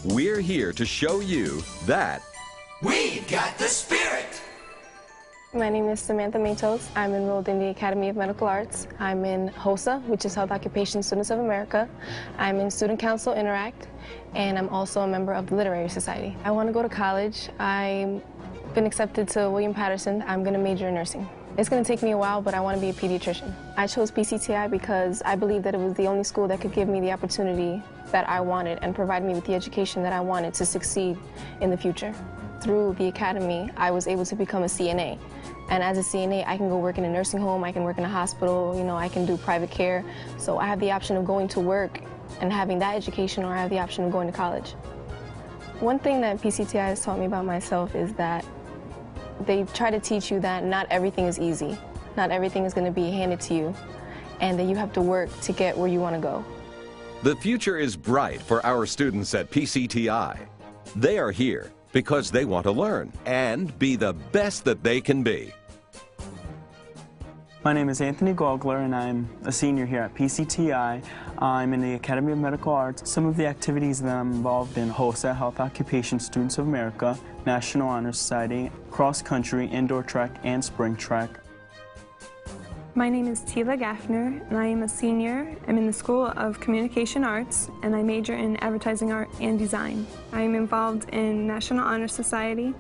we're here to show you that We've got the spirit! My name is Samantha Matos. I'm enrolled in the Academy of Medical Arts. I'm in HOSA, which is Health Occupation Students of America. I'm in Student Council Interact, and I'm also a member of the Literary Society. I want to go to college. I've been accepted to William Patterson. I'm going to major in nursing. It's going to take me a while, but I want to be a pediatrician. I chose PCTI because I believe that it was the only school that could give me the opportunity that I wanted and provide me with the education that I wanted to succeed in the future. Through the academy, I was able to become a CNA. And as a CNA, I can go work in a nursing home, I can work in a hospital, you know, I can do private care. So I have the option of going to work and having that education, or I have the option of going to college. One thing that PCTI has taught me about myself is that they try to teach you that not everything is easy. Not everything is going to be handed to you, and that you have to work to get where you want to go. the future is bright for our students at PCTI. They are here because they want to learn and be the best that they can be. My name is Anthony Gogler, and I'm a senior here at PCTI. I'm in the Academy of Medical Arts. Some of the activities that I'm involved in: HOSA, Health Occupation Students of America, National Honor Society, cross country, indoor track, and spring track. My name is Tila Gaffner, and I am a senior. I'm in the School of Communication Arts, and I major in advertising art and design. I am involved in National Honor Society.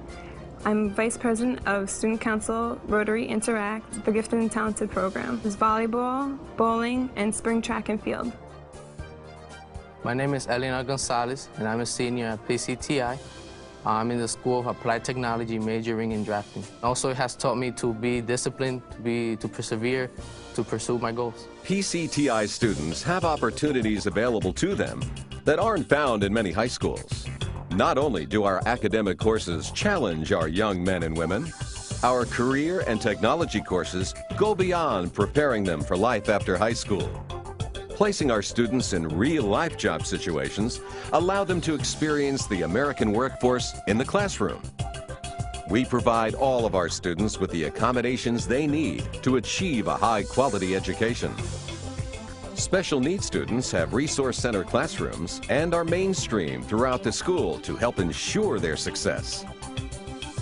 I'm Vice President of Student Council Rotary Interact, the Gifted and Talented program. There's volleyball, bowling, and spring track and field. My name is Elena Gonzalez, and I'm a senior at PCTI. I'm in the School of Applied Technology, majoring in drafting. Also, it has taught me to be disciplined, to persevere, to pursue my goals. PCTI students have opportunities available to them that aren't found in many high schools. Not only do our academic courses challenge our young men and women, our career and technology courses go beyond preparing them for life after high school. Placing our students in real-life job situations allow them to experience the American workforce in the classroom. We provide all of our students with the accommodations they need to achieve a high-quality education. Special needs students have resource center classrooms and are mainstreamed throughout the school to help ensure their success.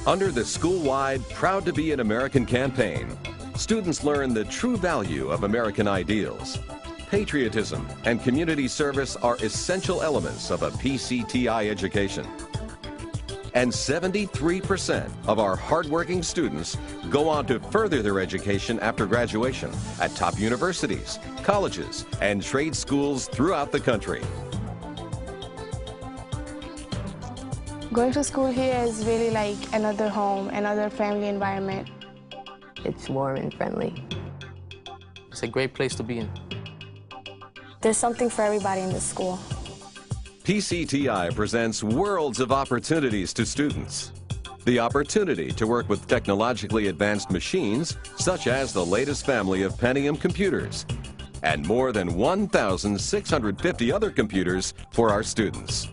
Under the school-wide Proud to Be an American campaign, students learn the true value of American ideals. Patriotism and community service are essential elements of a PCTI education. And 73% of our hardworking students go on to further their education after graduation at top universities, colleges, and trade schools throughout the country. Going to school here is really like another home, another family environment. It's warm and friendly. It's a great place to be in. There's something for everybody in this school. PCTI presents worlds of opportunities to students. The opportunity to work with technologically advanced machines, such as the latest family of Pentium computers, and more than 1,650 other computers for our students.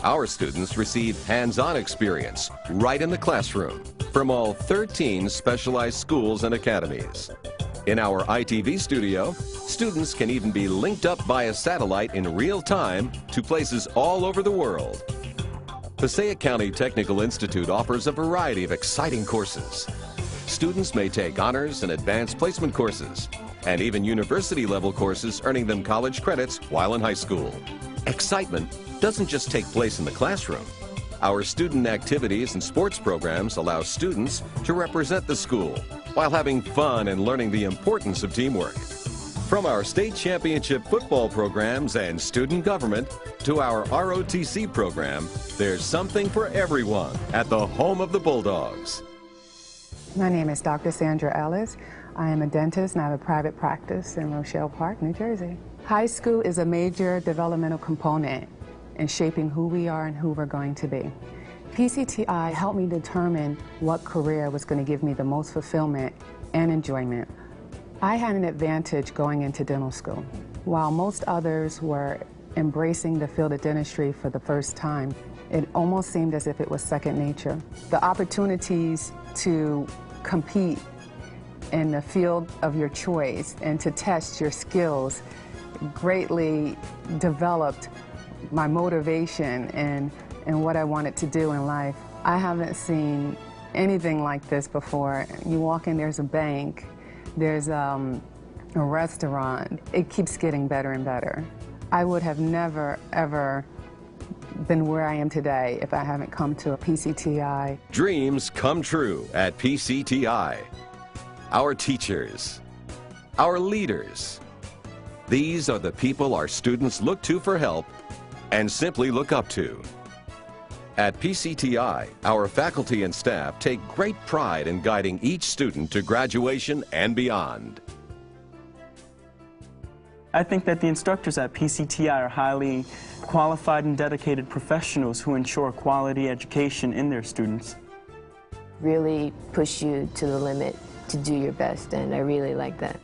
Our students receive hands-on experience right in the classroom from all 13 specialized schools and academies. In our ITV studio, students can even be linked up by a satellite in real time to places all over the world. Passaic County Technical Institute offers a variety of exciting courses. Students may take honors and advanced placement courses, and even university-level courses earning them college credits while in high school. Excitement doesn't just take place in the classroom. Our student activities and sports programs allow students to represent the school while having fun and learning the importance of teamwork. From our state championship football programs and student government to our ROTC program, there's something for everyone at the home of the Bulldogs. My name is Dr. Sandra Ellis. I am a dentist and I have a private practice in Rochelle Park, New Jersey. High school is a major developmental component in shaping who we are and who we're going to be. PCTI helped me determine what career was going to give me the most fulfillment and enjoyment. I had an advantage going into dental school. While most others were embracing the field of dentistry for the first time, it almost seemed as if it was second nature. The opportunities to compete in the field of your choice and to test your skills greatly developed my motivation and what I wanted to do in life. I haven't seen anything like this before. You walk in, there's a bank, there's a restaurant. It keeps getting better and better. I would have never, ever been where I am today if I haven't come to a PCTI. Dreams come true at PCTI. Our teachers, our leaders. These are the people our students look to for help and simply look up to. At PCTI, our faculty and staff take great pride in guiding each student to graduation and beyond. I think that the instructors at PCTI are highly qualified and dedicated professionals who ensure quality education in their students. Really push you to the limit to do your best, and I really like that.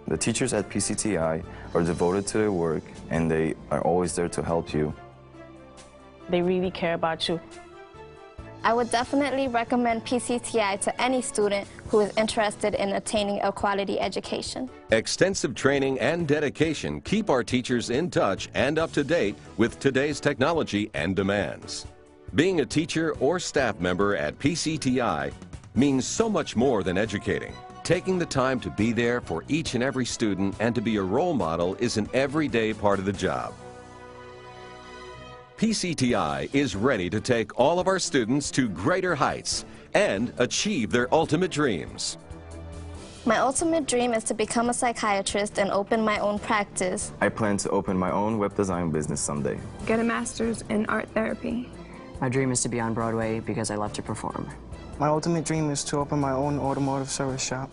The teachers at PCTI are devoted to their work, and they are always there to help you. They really care about you. I would definitely recommend PCTI to any student who is interested in attaining a quality education. Extensive training and dedication keep our teachers in touch and up to date with today's technology and demands. Being a teacher or staff member at PCTI means so much more than educating. Taking the time to be there for each and every student and to be a role model is an everyday part of the job. PCTI is ready to take all of our students to greater heights and achieve their ultimate dreams. My ultimate dream is to become a psychiatrist and open my own practice. I plan to open my own web design business someday. Get a master's in art therapy. My dream is to be on Broadway because I love to perform. My ultimate dream is to open my own automotive service shop.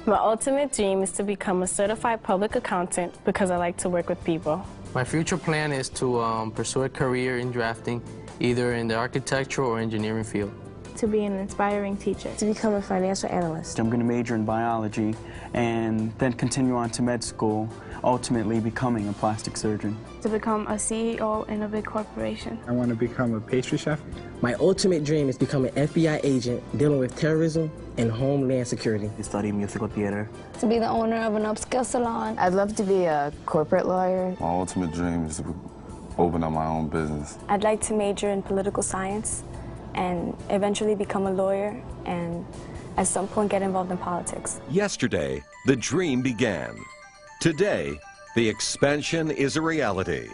My ultimate dream is to become a certified public accountant because I like to work with people. My future plan is to pursue a career in drafting, either in the architectural or engineering field. To be an inspiring teacher. To become a financial analyst. I'm going to major in biology and then continue on to med school, ultimately becoming a plastic surgeon. To become a CEO in a big corporation. I want to become a pastry chef. My ultimate dream is to become an FBI agent dealing with terrorism and homeland security. To study musical theater. To be the owner of an upscale salon. I'd love to be a corporate lawyer. My ultimate dream is to open up my own business. I'd like to major in political science and eventually become a lawyer and at some point get involved in politics. Yesterday, the dream began. Today, the expansion is a reality.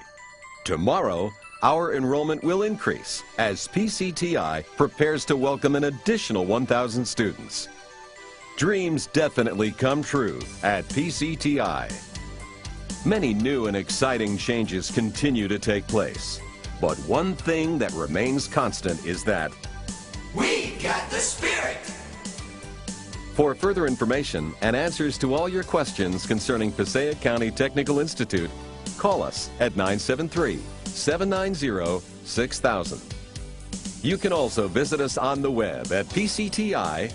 Tomorrow, our enrollment will increase as PCTI prepares to welcome an additional 1,000 students. Dreams definitely come true at PCTI. Many new and exciting changes continue to take place. But one thing that remains constant is that We got the spirit! for further information and answers to all your questions concerning Passaic County Technical Institute, call us at 973-790-6000. You can also visit us on the web at pcti.tec.nj.us.